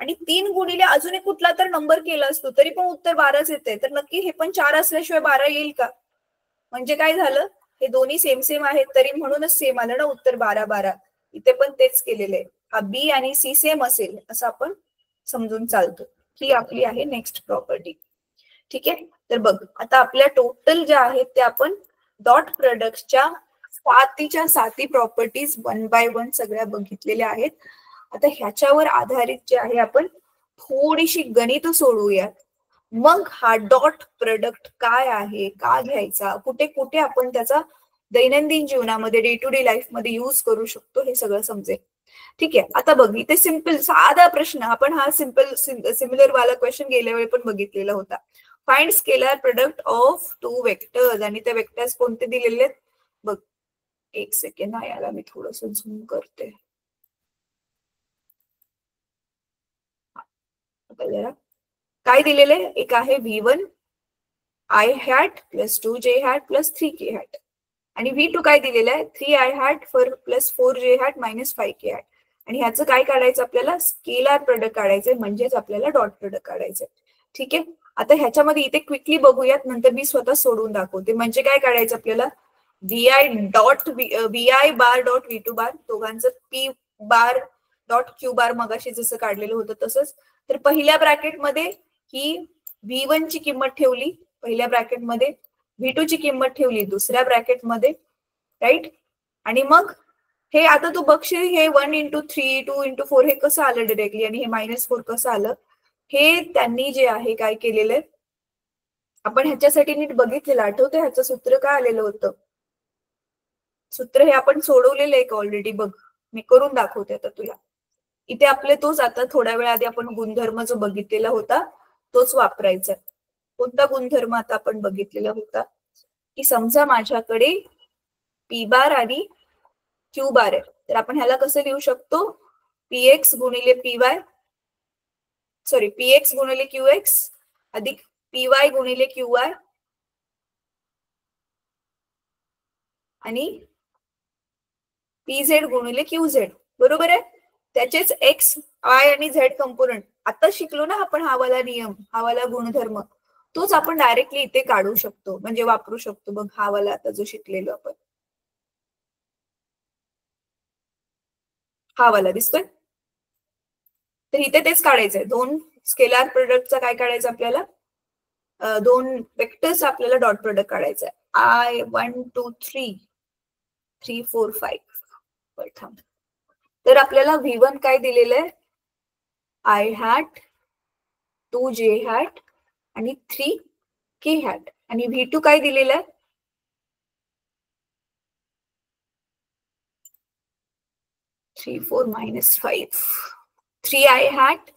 आणि 3 गुणिले अजून एक कुठला तर नंबर केला असतो तरी पण उत्तर 12च येते. तर नक्की हे पण 4 असल्याशिवाय 12 येईल का? म्हणजे काय झालं, हे दोन्ही सेम सेम आहेत तरी म्हणूनच सेम आलं ना उत्तर 12 12. इथे पण तेच केलेलं आहे. हा बी आणि सी सेम असेल असं आपण समजून चालतो. ही आपली आहे नेक्स्ट प्रॉपर्टी. ठीक आहे. तर बघ आता आपल्या टोटल ज्या आहेत त्या आपण डॉट प्रोडक्टच्या 7 प्रॉपर्टीज 1 बाय 1 सगळ्या बघितलेल्या आहेत. आता ह्याच्यावर आधारित जे आहे आपण थोडीशी गणित सोडवूयात. मग हा डॉट प्रोडक्ट काय आहे, का घ्यायचा, कुठे कुठे आपण त्याचा दैनंदिन जीवनामध्ये डे टू डे लाईफ मध्ये युज करू शकतो हे सगळं समजेल. ठीक आहे. आता बघ इथे सिंपल साधा प्रश्न, आपण हा सिमिलर वाला क्वेश्चन गेल्या वेळी पण बघितलेला होता. Find scalar product of 2 vectors. आणि ते वेक्टर्स कोणते दिलेले आहेत बघ. एक सेकंड, याला मी थोडस झूम करते. काय दिलेले, एक आहे V1 I hat plus 2J hat plus 3K hat. आणि V2 काय दिलेलं आहे 3I hat plus 4J hat minus 5K hat. आणि ह्याचं काय काढायचं आपल्याला, स्केलर प्रोडक्ट काढायचंय, म्हणजेच आपल्याला डॉट प्रोडक्ट काढायचंय. ठीक आहे. आता ह्याच्यामध्ये इथे क्विकली बघूयात, नंतर मी स्वतः सोडून दाखवते. म्हणजे काय काढायचं आपल्याला, VI डॉट VI बार डॉट V2 बार, दोघांचं P बार डॉट Q बार मगाशी जसं काढलेलं होतं तसंच. तर पहिल्या ब्रॅकेटमध्ये ही V1 ची किंमत ठेवली पहिल्या ब्रॅकेटमध्ये, V2 ची किंमत ठेवली दुसऱ्या ब्रॅकेटमध्ये, राईट. आणि मग हे आता तू बघशील हे 1 into 3 2 into 4 हे कसं आलं डायरेक्टली, आणि हे -4 कसं आलं, हे त्यांनी जे आहे काय केलेलं आहे, आपण ह्याच्यासाठी नीट बघितलेलं आठवतं ह्याचं सूत्र काय आलेलं होतं. सूत्र हे आपण सोडवलेलं आहे ऑलरेडी, बघ मी करून दाखवते आता तुला. इथे आपले तोच आता थोड्या वेळा आधी आपण गुणधर्म जो बघितलेला होता तोच वापरायचा. कोणता गुणधर्म आता आपण बघितलेला होता की समजा माझ्याकडे P बार आणि Q बार आहे, तर आपण ह्याला कसं लिहू शकतो, PX गुणिले PY, सॉरी PX गुणिले QX अधिक PY गुणिले QY आणि PZ गुणिले QZ, बरोबर आहे. त्याचेच X, Y आणि Z कंपोनंट आता शिकलो ना आपण, हा वाला नियम, हा वाला गुणधर्म, तोच आपण डायरेक्टली इथे काढू शकतो, म्हणजे वापरू शकतो. बघ हा वाला आता जो शिकलेलो आपण, हा वाला दिसतोय. तर इथे तेच काढायचंय. दोन स्केलर प्रोडक्टचा काय काढायचं आपल्याला, दोन वेक्टर्स आपल्याला डॉट प्रोडक्ट काढायचं आहे. I1 2 3 3 4 5. तर आपल्याला V1 काय दिलेलं आहे, I hat 2J hat आणि 3K hat. आणि V2 काय दिलेलं आहे, 3 4 minus 5 3I hat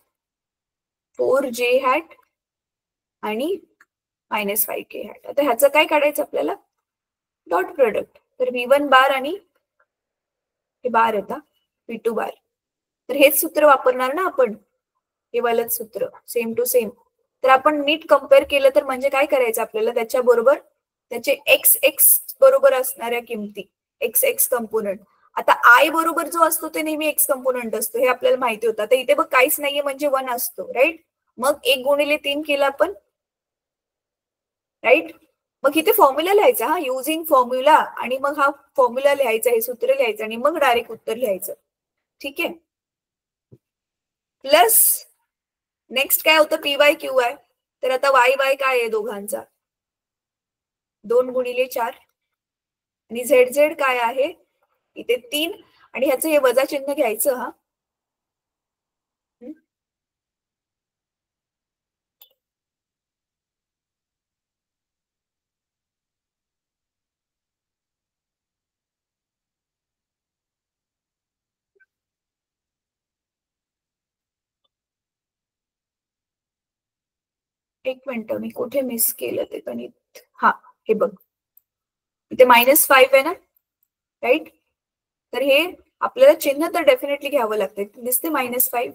4J hat आणि -5K hat. आता ह्याचं काय काढायचं आपल्याला, डॉट प्रोडक्ट. तर V1 बार आणि हे बार येतात V2 बार. तर हेच सूत्र वापरणार ना आपण, हे वालच सूत्र सेम टू सेम. तर आपण नीट कम्पेअर केलं तर म्हणजे काय करायचं आपल्याला, त्याच्या बरोबर त्याचे XX बरोबर असणाऱ्या किमती, XX कंपोनंट. आता I बरोबर जो असतो ते नेहमी X कंपोनंट असतो, हे आपल्याला माहिती होतं. आता इथे बघ काहीच नाहीये म्हणजे 1 असतो, राईट. मग 1 गुणिले 3 केला आपण, राईट. मग इथे फॉर्म्युला लिहायचा, हा युजिंग फॉर्म्युला, आणि मग हा फॉर्म्युला लिहायचा, हे सूत्र लिहायचं आणि मग डायरेक्ट उत्तर लिहायचं. ठीक आहे. प्लस नेक्स्ट काय होतं, PY QY. तर आता YY काय आहे दोघांचा, 2 गुणिले 4 आणि ZZ काय आहे इथे 3, आणि ह्याचं हे वजा चिन्ह घ्यायचं. हा एक मिनिट, मी कुठे मिस केलं ते गणित. हा हे बघ इथे -5 आहे ना, राईट. तर हे आपल्याला चिन्ह तर डेफिनेटली घ्यावं लागतं, दिसते -5,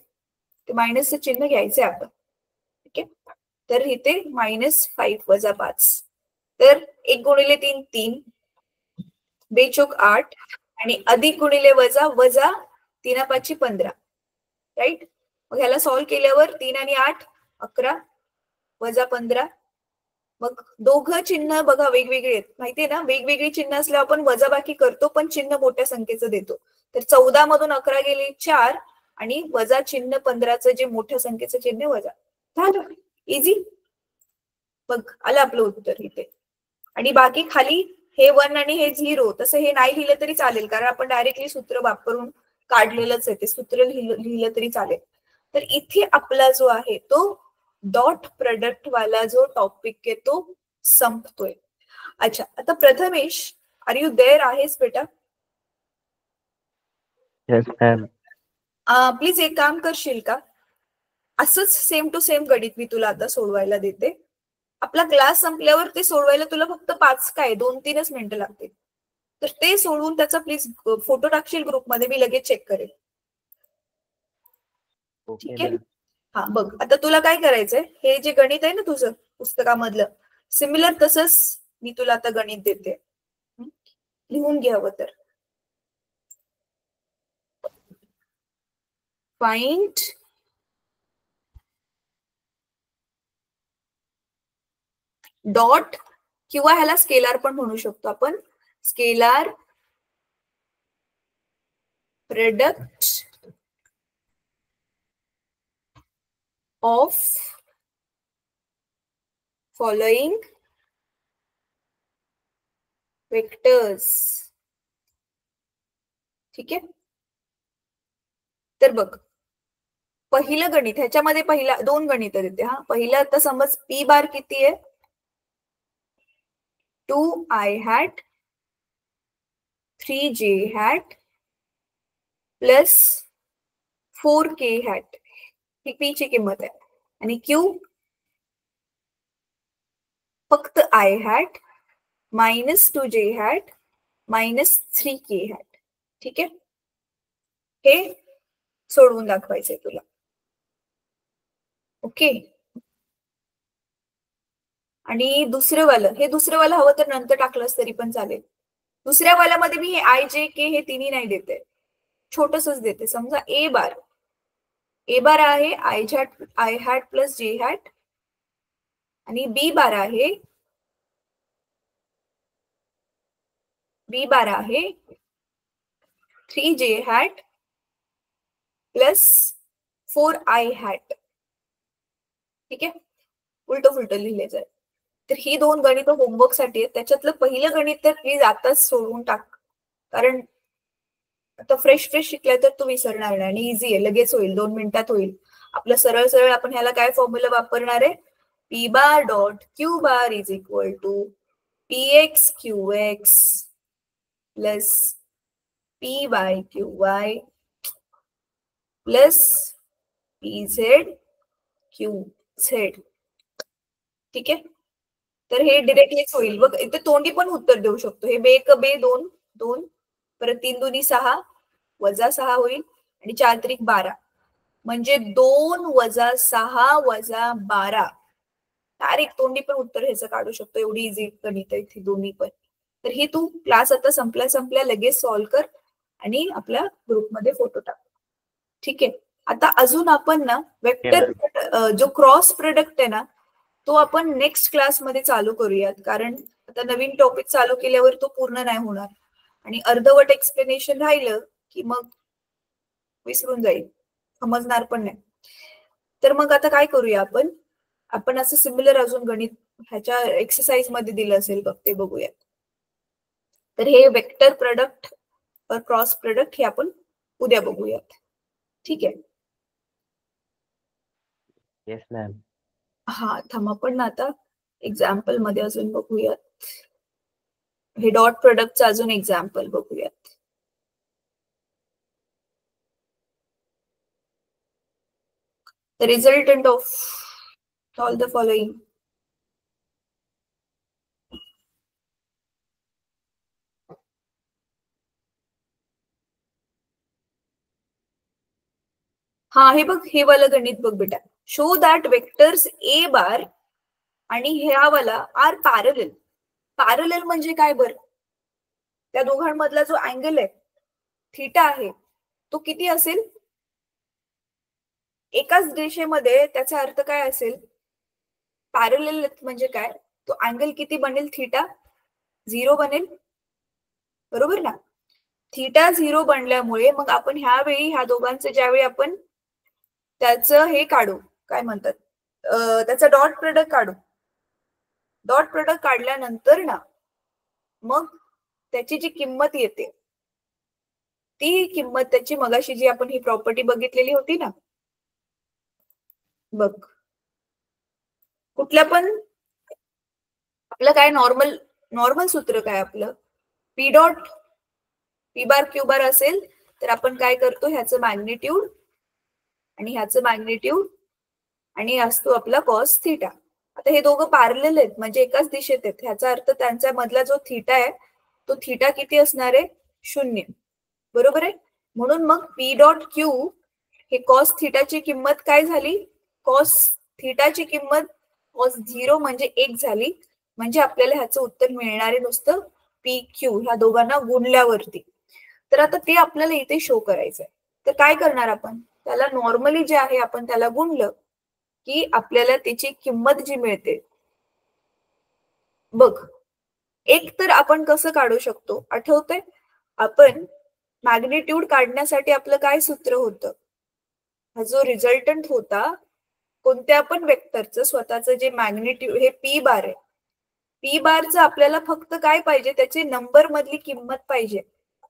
ते मायनसचं चिन्ह घ्यायचंय आपण. ठीक आहे. तर इथे -5 वजा 5, तर 1 गुणिले 3 3, बेचोक 8 आणि अधिक गुणिले वजा वजा 3 5 15, राईट. मग ह्याला सॉल्व्ह केल्यावर 3 आणि 8 11 वजा 15. मग दोघं चिन्ह बघा वेगवेगळे आहेत, माहितीये ना. वेगवेगळी चिन्ह असल्यावर आपण वजाबाकी करतो पण चिन्ह मोठ्या संख्येचं देतो. तर 14 मधून 11 गेले 4 आणि वजा चिन्ह 15चं जे मोठ्या संख्येचं चिन्ह वजा. झालं, इझी. बघ आलं आपलं उत्तर इथे. आणि बाकी खाली हे 1 आणि हे 0, तसं हे नाही लिहिलं तरी चालेल कारण आपण डायरेक्टली सूत्र वापरून काढलेलंच आहे ते. सूत्र लिहिलं तरी चालेल. तर इथे आपला जो आहे तो डॉट प्रोडक्ट वाला जो टॉपिक आहे तो संपतोय. अच्छा, आता प्रथमेश, आर यू देअर? आहेस बेटा? Yes ma'am. प्लीज एक काम करशील का, असंच सेम टू सेम गणित मी तुला आता सोडवायला देते. आपला क्लास संपल्यावर ते सोडवायला तुला फक्त 5 काय 2-3च मिनिटं लागतील. तर ते सोडवून त्याचा प्लीज फोटो टाकशील ग्रुपमध्ये, मी लगेच चेक करेल. ठीक आहे. हा बघ, आता तुला काय करायचंय, हे जे गणित आहे ना तुझं पुस्तकामधलं सिमिलर तसंच मी तुला आता गणित देते. लिहून घे हवं तर. फाइंड डॉट, किंवा ह्याला स्केलार पण म्हणू शकतो आपण, scalar product of following vectors. ठीक आहे. तर बघ, पहिलं गणित ह्याच्यामध्ये पहिला 2 गणित देते. हा पहिलं, आता समज पी बार किती आहे, 2i hat 3j hat plus 4k hat, ही पी ची किंमत आहे. आणि क्यू फक्त i hat minus 2j hat minus 3k hat. ठीक आहे. हे सोडवून दाखवायचंय तुला. ओके. आणि दुसरं वालं, हे दुसरं वाला हवं तर नंतर टाकलंस तरी पण चालेल. दुसऱ्या वाल्यामध्ये मी हे आय जे के हे तिन्ही नाही देते, छोटसच देते. समजा ए बार आहे आय हॅट प्लस जे हॅट, आणि बी बार आहे 3j hat plus 4i hat. ठीक आहे. उलट फुलट लिहिले जाईल. तर ही 2 गणित होमवर्क साठी आहेत. त्याच्यातलं पहिलं गणित तर प्लीज आताच सोडवून टाक, कारण आता फ्रेश शिकलाय तर तू विसरणार नाही आणि इझी आहे, लगेच होईल, 2 मिनिटात होईल. आपलं सरळ सरळ आपण ह्याला काय फॉर्म्युला वापरणार आहे, P bar dot Q bar is equal to P x Q X plus P Y Q Y plus P Z Q Z. ठीक आहे. तर हे डिरेक्टलीच होईल. बघ इथे तोंडी पण उत्तर देऊ शकतो. हे बे 2 2 परत 3 दुनी 6 वजा 6 होईल आणि 4 त्रिक 12, म्हणजे 2 वजा 6 वजा 12. डायरेक्ट तोंडी पण उत्तर ह्याचं काढू शकतो. एवढी इझी गणित आहे इथे दोन्ही पण. तर ही तू क्लास आता संपल्या लगेच सॉल्व्ह कर आणि आपल्या ग्रुपमध्ये फोटो टाक. ठीक आहे. आता अजून आपण ना वेक्टर जो क्रॉस प्रोडक्ट आहे ना तो आपण नेक्स्ट क्लासमध्ये चालू करूयात, कारण आता नवीन टॉपिक चालू केल्यावर तो पूर्ण नाही होणार आणि अर्धवट एक्सप्लेनेशन राहिलं की मग विसरून जाईल, समजणार पण नाही. तर मग आता काय करूया आपण असं सिमिलर अजून गणित ह्याच्या एक्सरसाइज मध्ये दिलं असेल बघ, ते बघूयात. तर हे वेक्टर प्रोडक्ट और क्रॉस प्रोडक्ट हे आपण उद्या बघूयात. ठीक आहे. Yes ma'am. हा थांब, आपण ना आता एक्झाम्पल मध्ये अजून बघूयात. हे डॉट प्रोडक्टचं अजून एक्झाम्पल बघूयात. The resultant of all the following. हा हे बघ, हे वाला गणित बघ बेटा. शो दॅट वेक्टर्स ए बार आणि ह्या वाला आर पॅरलल. पॅरलल म्हणजे काय बर, त्या दोघांमधला जो अँगल आहे थीटा आहे तो किती असेल? एकाच दिशेमध्ये त्याचा अर्थ काय असेल? पॅरलल म्हणजे काय? तो अँगल किती बनेल? थीटा 0 बनेल, बरोबर ना? थीटा 0 बनल्यामुळे मग आपण ह्यावेळी ह्या दोघांचं ज्यावेळी आपण त्याचं हे काढू, काय म्हणतात, त्याचा डॉट प्रोडक्ट काढू. डॉट प्रोडक्ट काढल्यानंतर ना मग त्याची जी किंमत येते ती किंमत त्याची मगाशी जी आपण ही प्रॉपर्टी बघितलेली होती ना, बघ कुठल्या पण आपलं काय नॉर्मल सूत्र काय आपलं, पी डॉट पी बार क्यू बार असेल तर आपण काय करतो, ह्याचं मॅग्निट्यूड आणि ह्याचं मॅग्निट्यूड आणि असतो आपला कॉस थीटा. आता हे दोघं पॅरलल आहेत म्हणजे एकाच दिशेत आहेत, ह्याचा अर्थ त्यांच्या मधला जो थीटा आहे तो थीटा किती असणार आहे? 0, बरोबर आहे. म्हणून मग पी डॉट क्यू हे कॉस थीटाची किंमत काय झाली? कॉस थीटाची किंमत कॉस 0 म्हणजे 1 झाली. म्हणजे आपल्याला ह्याचं उत्तर मिळणार आहे नुसतं पी क्यू ह्या दोघांना गुणल्यावरती. तर आता ते आपल्याला इथे शो करायचंय. तर काय करणार आपण? त्याला नॉर्मली जे आहे आपण त्याला गुणलं की आपल्याला त्याची किंमत जी मिळते, बघ एक तर आपण कसं काढू शकतो आठवतंय? आपण मॅग्निट्यूड काढण्यासाठी आपलं काय सूत्र होतं? हा जो रिझल्टंट होता कोणत्या पण वेक्टरचं स्वतःचं जे मॅग्निट्यूड, हे पी बार आहे, पी बारचं आपल्याला फक्त काय पाहिजे? त्याची नंबर मधली किंमत पाहिजे.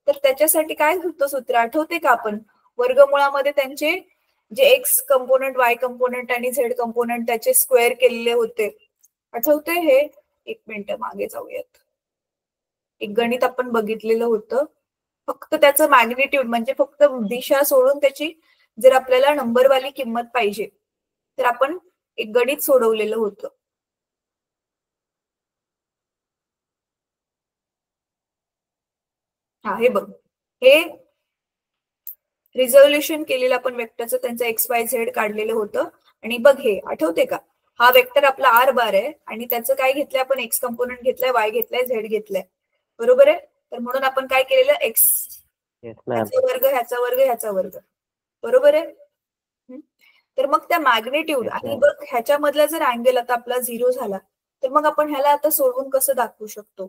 तर त्याच्यासाठी काय होतं सूत्र आठवते का? आपण वर्गमुळामध्ये त्यांचे जे एक्स कंपोनंट, वाय कंपोनंट आणि झेड कंपोनंट त्याचे स्क्वेअर केलेले होते, आठवते हे? एक मिनिट मागे जाऊयात. एक गणित आपण बघितलेलं होतं, फक्त त्याचं मॅग्निट्यूड म्हणजे फक्त दिशा सोडून त्याची जर आपल्याला नंबरवाली किंमत पाहिजे तर आपण एक गणित सोडवलेलं होतं. हा हे बघ, हे रिझोल्युशन केलेलं आपण वेक्टरचं त्यांचं एक्स वाय झेड काढलेलं होतं. आणि बघ हे आठवते का? हा वेक्टर आपला आर बार आहे आणि त्याचं काय घेतलंय आपण? एक्स कंपोनंट घेतलाय, वाय घेतलाय, झेड घेतलाय, बरोबर आहे. तर म्हणून आपण काय केलेलं? एक्स ह्याचा वर्ग, ह्याचा वर्ग, ह्याचा वर्ग, बरोबर आहे. तर मग त्या मॅग्निट्यूड आणि बघ ह्याच्यामधला जर अँगल आता आपला 0 झाला तर मग आपण ह्याला आता सोडवून कसं दाखवू शकतो?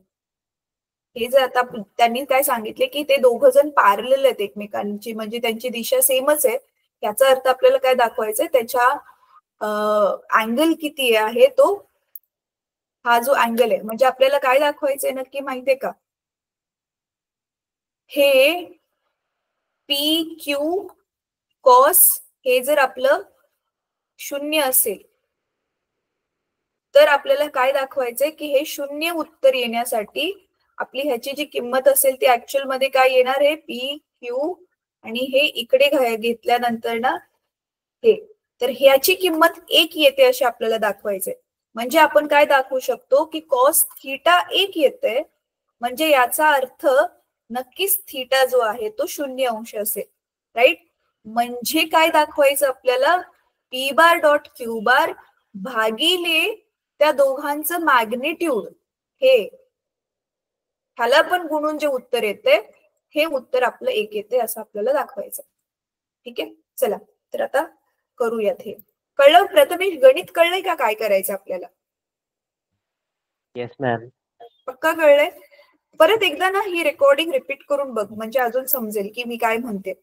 हे जर आता त्यांनी काय सांगितले की ते दोघं जण पॅरलल आहेत एकमेकांची, म्हणजे त्यांची दिशा सेमच आहे, याचा अर्थ आपल्याला काय दाखवायचंय? त्याच्या अँगल किती आहे तो, हा जो अँगल आहे, म्हणजे आपल्याला काय दाखवायचंय नक्की माहितीये का? हे पी क्यू कॉस हे जर आपलं 0 असेल तर आपल्याला काय दाखवायचंय की हे 0 उत्तर येण्यासाठी आपली ह्याची जी किंमत असेल ती ऍक्च्युअल मध्ये काय येणार आहे? पी क्यू आणि हे इकडे घेतल्यानंतर ना हे, तर ह्याची किंमत 1 येते अशी आपल्याला दाखवायचंय. म्हणजे आपण काय दाखवू शकतो की कॉस थीटा 1 येते, म्हणजे याचा अर्थ नक्कीच थीटा जो आहे तो 0 अंश असेल, राईट. म्हणजे काय दाखवायचं आपल्याला? पी बार डॉट क्यू बार भागिले त्या दोघांचं मॅग्निट्यूड, हे ह्याला पण गुणून जे उत्तर येते हे उत्तर आपलं 1 येते असं आपल्याला दाखवायचं. ठीक आहे, चला तर आता करूयात. हे कळलं प्रथमेश? गणित कळलंय का काय करायचं आपल्याला? Yes ma'am. पक्का कळलंय? परत एकदा ना ही रेकॉर्डिंग रिपीट करून बघ म्हणजे अजून समजेल की मी काय म्हणते.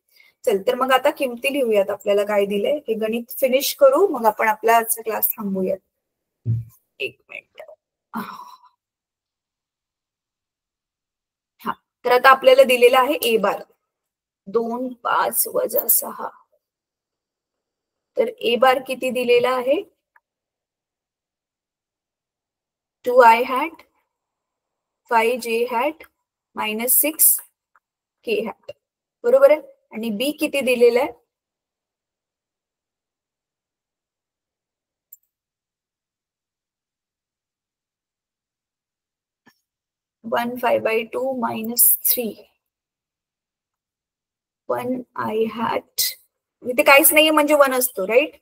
चल तर मग आता किमती लिहूयात, आपल्याला काय दिलंय हे गणित फिनिश करू, मग आपण आपला आजचा क्लास थांबूयात. एक मिनिट. हा, तर आता आपल्याला दिलेला आहे ए बार 2 5 वजा 6. तर ए बार किती दिलेला आहे? 2i hat 5j hat -6k hat, बरोबर आहे. आणि बी किती दिलेला आहे? 1 5/2 -3 1i hat, इथे काहीच नाहीये म्हणजे 1 असतो, राईट.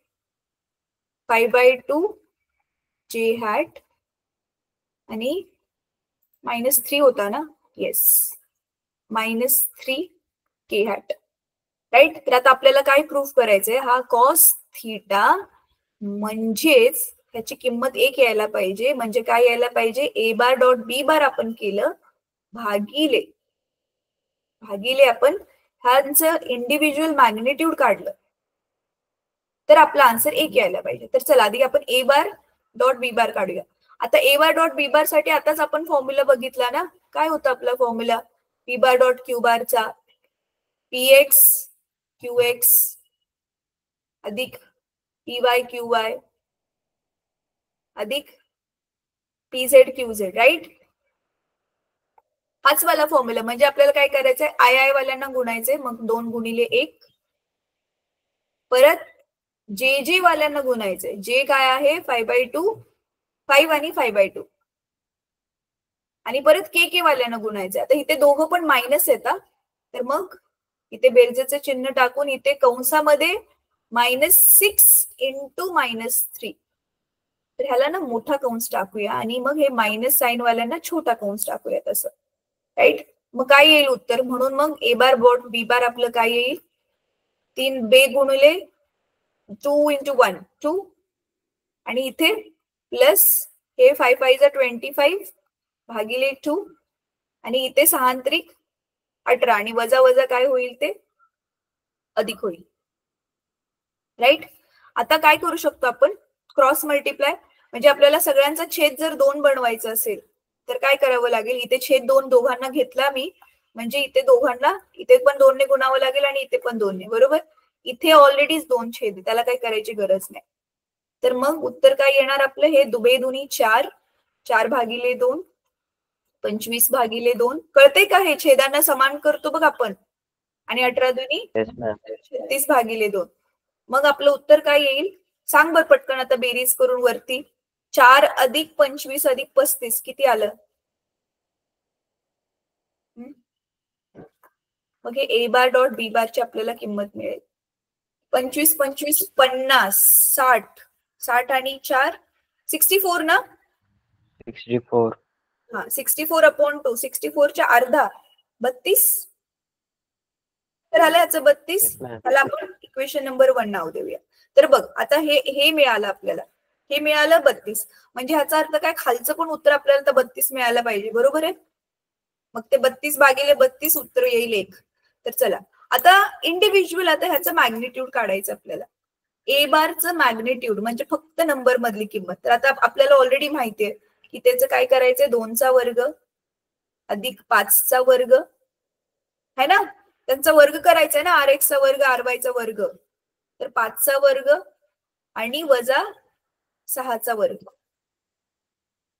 5/2 j hat आणि -3 होता ना, येस, -3k hat. राईट. तर आता आपल्याला काय प्रूफ करायचंय, हा कॉस थीटा म्हणजेच ह्याची किंमत 1 यायला पाहिजे. म्हणजे काय यायला पाहिजे, ए बार डॉट बी बार आपण केलं भागिले आपण ह्यांचं इंडिव्हिज्युअल मॅग्निट्यूड काढलं तर आपला आन्सर 1 यायला पाहिजे. तर चला आधी आपण ए बार डॉट बी बार काढूया. आता ए बार डॉट बी बार साठी आताच आपण फॉर्म्युला बघितला ना, काय होता आपला formula, B bar dot Q बारचा px qx अधिक py qy अधिक pz qz, राईट. हाच वाला फॉर्म्युला. म्हणजे आपल्याला काय करायचंय, आय वाल्यांना गुणायचंय, मग 2 गुणिले 1. परत जे वाल्यांना गुणायचंय, जे काय आहे 5/2, 5 आणि 5/2. आणि परत के वाल्यांना गुणायचंय. आता इथे दोघं पण मायनस येतात, तर मग इथे बेरजेचं चिन्ह टाकून इथे कंसामध्ये -6 इंटू -3. तर ह्याला ना मोठा कंस टाकूया आणि मग हे मायनस साइन वाल्यांना छोटा कंस टाकूया तसं, राईट. मग काय येईल उत्तर, म्हणून मग ए बार डॉट बी बार आपलं काय येईल, 3 बे गुणिले 2 इंटू 1 2 आणि इथे प्लस हे 5 5 25 भागिले 2 आणि इथे 6 त्रिक 18 आणि वजा वजा काय होईल ते अधिक होईल, राईट. आता काय करू शकतो आपण, क्रॉस मल्टिप्लाय. म्हणजे आपल्याला सगळ्यांचा छेद जर 2 बनवायचा असेल तर काय करावं लागेल, इथे छेद 2 दोघांना घेतला मी, म्हणजे इथे दोघांना इथे पण 2 ने गुणावं लागेल आणि इथे पण 2 ने, बरोबर. इथे ऑलरेडीच 2 छेद, त्याला काही करायची गरज नाही. तर मग उत्तर काय येणार आपलं, हे दुबे दुनी 4, 4 भागिले 2 25 भागिले 2. कळते का, हे छेदांना समान करतो बघ आपण. आणि 18 दुनी 36 भागिले 2. मग आपलं उत्तर काय येईल, सांग बर पटकन आता बेरीज करून वरती. 4 अधिक 25 अधिक 35 किती आलं. मग हे ए बार डॉट बी बारची आपल्याला किंमत मिळेल 25 25 50 60 60 आणि 4 64 ना. 64. हा 64/2 64 च्या अर्धा 32. तर आलं याचं 32. त्याला आपण इक्वेशन नंबर 1 नाव देऊया. तर बघ आता हे मिळालं आपल्याला, हे मिळालं 32. म्हणजे ह्याचा अर्थ काय, खालचं पण उत्तर आपल्याला तर 32 मिळायला पाहिजे, बरोबर आहे. मग ते 32 भागिले 32 उत्तर येईल 1. तर चला आता इंडिव्हिज्युअल, आता ह्याचं मॅग्निट्यूड काढायचं आपल्याला. ए बारचं मॅग्निट्यूड म्हणजे फक्त नंबर मधली किंमत. तर आता आपल्याला ऑलरेडी माहितीये की त्याचं काय करायचंय, 2चा वर्ग अधिक 5चा वर्ग है ना, त्यांचा वर्ग करायचा ना, RX चा वर्ग RY चा वर्ग. तर 5चा वर्ग आणि वजा 6चा वर्ग.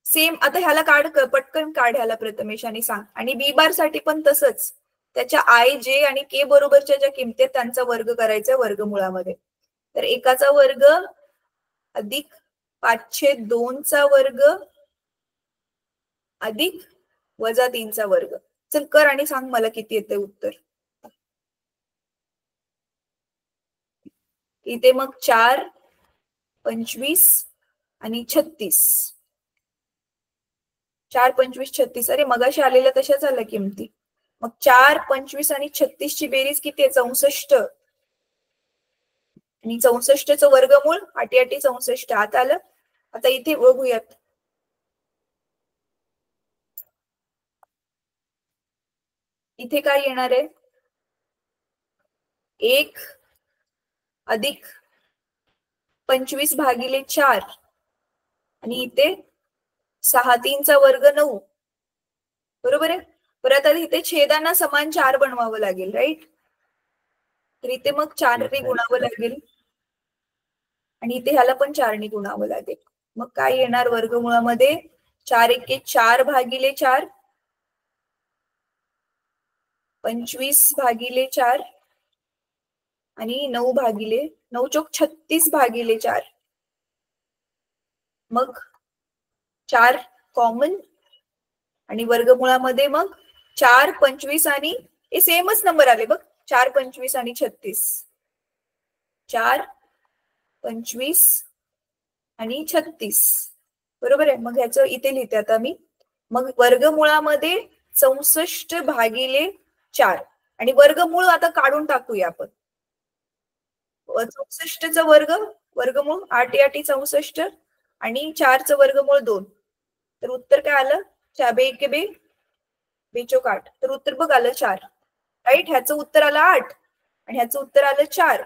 सेम आता ह्याला काढ, पटकन काढ ह्याला प्रथमेश आणि सांग. आणि बी बार साठी पण तसंच, त्याच्या आय जे आणि के बरोबरच्या ज्या किमती आहेत त्यांचा वर्ग करायचा वर्गमुळामध्ये. तर 1चा वर्ग अधिक 5/2चा वर्ग अधिक वजा 3चा वर्ग. चल कर आणि सांग मला किती येते उत्तर. इथे मग 4 25 आणि 36. 4 25 36. अरे मगाशी आलेल्या तशाच आल्या किमती. मग 4 25 आणि 36 ची बेरीज किती आहे, 64. आणि 64चं वर्गमूळ 8 8 64 आत आलं. आता इथे बघूयात, इथे काय येणार आहे, 1 अधिक 25 भागिले 4 आणि इथे 6 3चा वर्ग 9, बरोबर आहे. परत आता इथे छेदांना समान 4 बनवावं लागेल, राईट. तर इथे मग 4 ने गुणावं लागेल आणि इथे ह्याला पण 4 ने गुणावं लागेल. मग काय येणार वर्गमुळामध्ये, 4 1 4 भागिले 4 25 भागिले 4 आणि 9 भागिले 9 चौक 36 भागिले 4. मग 4 कॉमन आणि वर्गमुळामध्ये मग 4 25 आणि हे सेमच नंबर आले बघ, 4 25 आणि 36. 4 25 आणि 36, बरोबर आहे. मग ह्याचं इथे लिहिते आता मी. मग वर्गमुळामध्ये 64 भागिले 4 आणि वर्गमूळ आता काढून टाकूया आपण. 64चा वर्गमूळ 8 या 64 आणि 4चं वर्गमूळ 2. तर उत्तर काय आलं? 4 बे 1 बे 8. तर उत्तर बघ आलं 4. राईट. ह्याचं उत्तर आलं 8 आणि ह्याचं उत्तर आलं 4.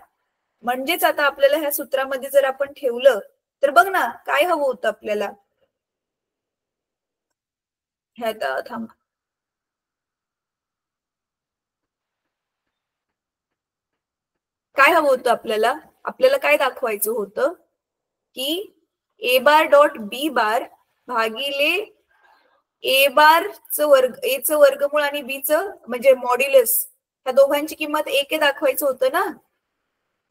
म्हणजेच आता आपल्याला ह्या सूत्रामध्ये जर आपण ठेवलं तर बघ ना काय हवं होतं आपल्याला. ह्या थांब. काय हवं होतं आपल्याला? आपल्याला काय दाखवायचं होतं की ए बार डॉट बी बार भागिले ए बारचं एचं वर्गमूळ आणि बीचं म्हणजे मॉड्युलस, ह्या दोघांची किंमत 1 दाखवायचं होतं ना,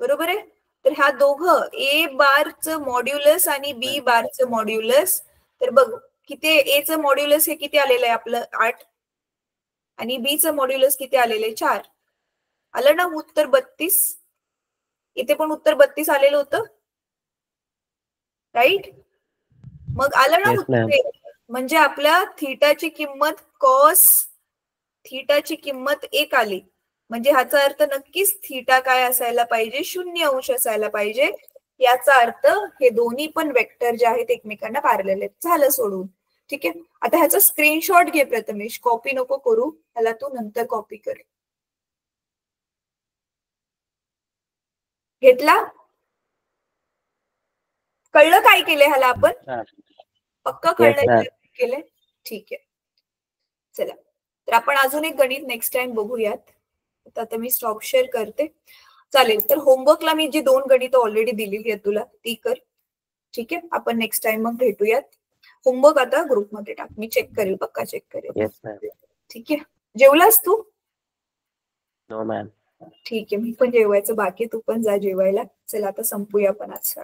बरोबर आहे. तर ह्या दोघं ए बारचं मॉड्युलस आणि बी बारचं मॉड्युलस, तर बघ किती एचं मॉड्युलस हे किती आलेलं आहे आपलं 8 आणि बीचं मॉड्युलस किती आलेलं आहे 4. आलं ना उत्तर 32. इथे पण उत्तर 32 आलेलं होतं, राईट. मग आलं ना उत्तर. म्हणजे आपल्या थीटाची किंमत कॉस थीटाची किंमत 1 आली. म्हणजे ह्याचा अर्थ नक्कीच थीटा काय असायला पाहिजे? 0 अंश असायला पाहिजे. याचा अर्थ हे दोन्ही पण वेक्टर जे आहेत एकमेकांना पॅरलल आहेत. झालं सोडून. ठीक आहे. आता ह्याचा स्क्रीनशॉट घे प्रथमेश, कॉपी नको करू, ह्याला तू नंतर कॉपी कर. घेतला? कळलं काय केलंय ह्याला आपण? पक्का कळलं केलंय? ठीक आहे. चला, तर आपण अजून एक गणित नेक्स्ट टाइम बघूयात. आता मी स्टॉप शेअर करते. चालेल. तर होमवर्कला मी जी 2 गणितं ऑलरेडी दिलेली आहेत तुला ती कर. ठीक आहे. आपण नेक्स्ट टाइम मग भेटूयात. होमवर्क आता ग्रुपमध्ये टाक, मी चेक करेल, पक्का चेक करेल. ठीक आहे. जेवलास तू? No ma'am. ठीक आहे. मी पण जेवायचं बाकी, तू पण जा जेवायला. चला आता संपूया आपण आज.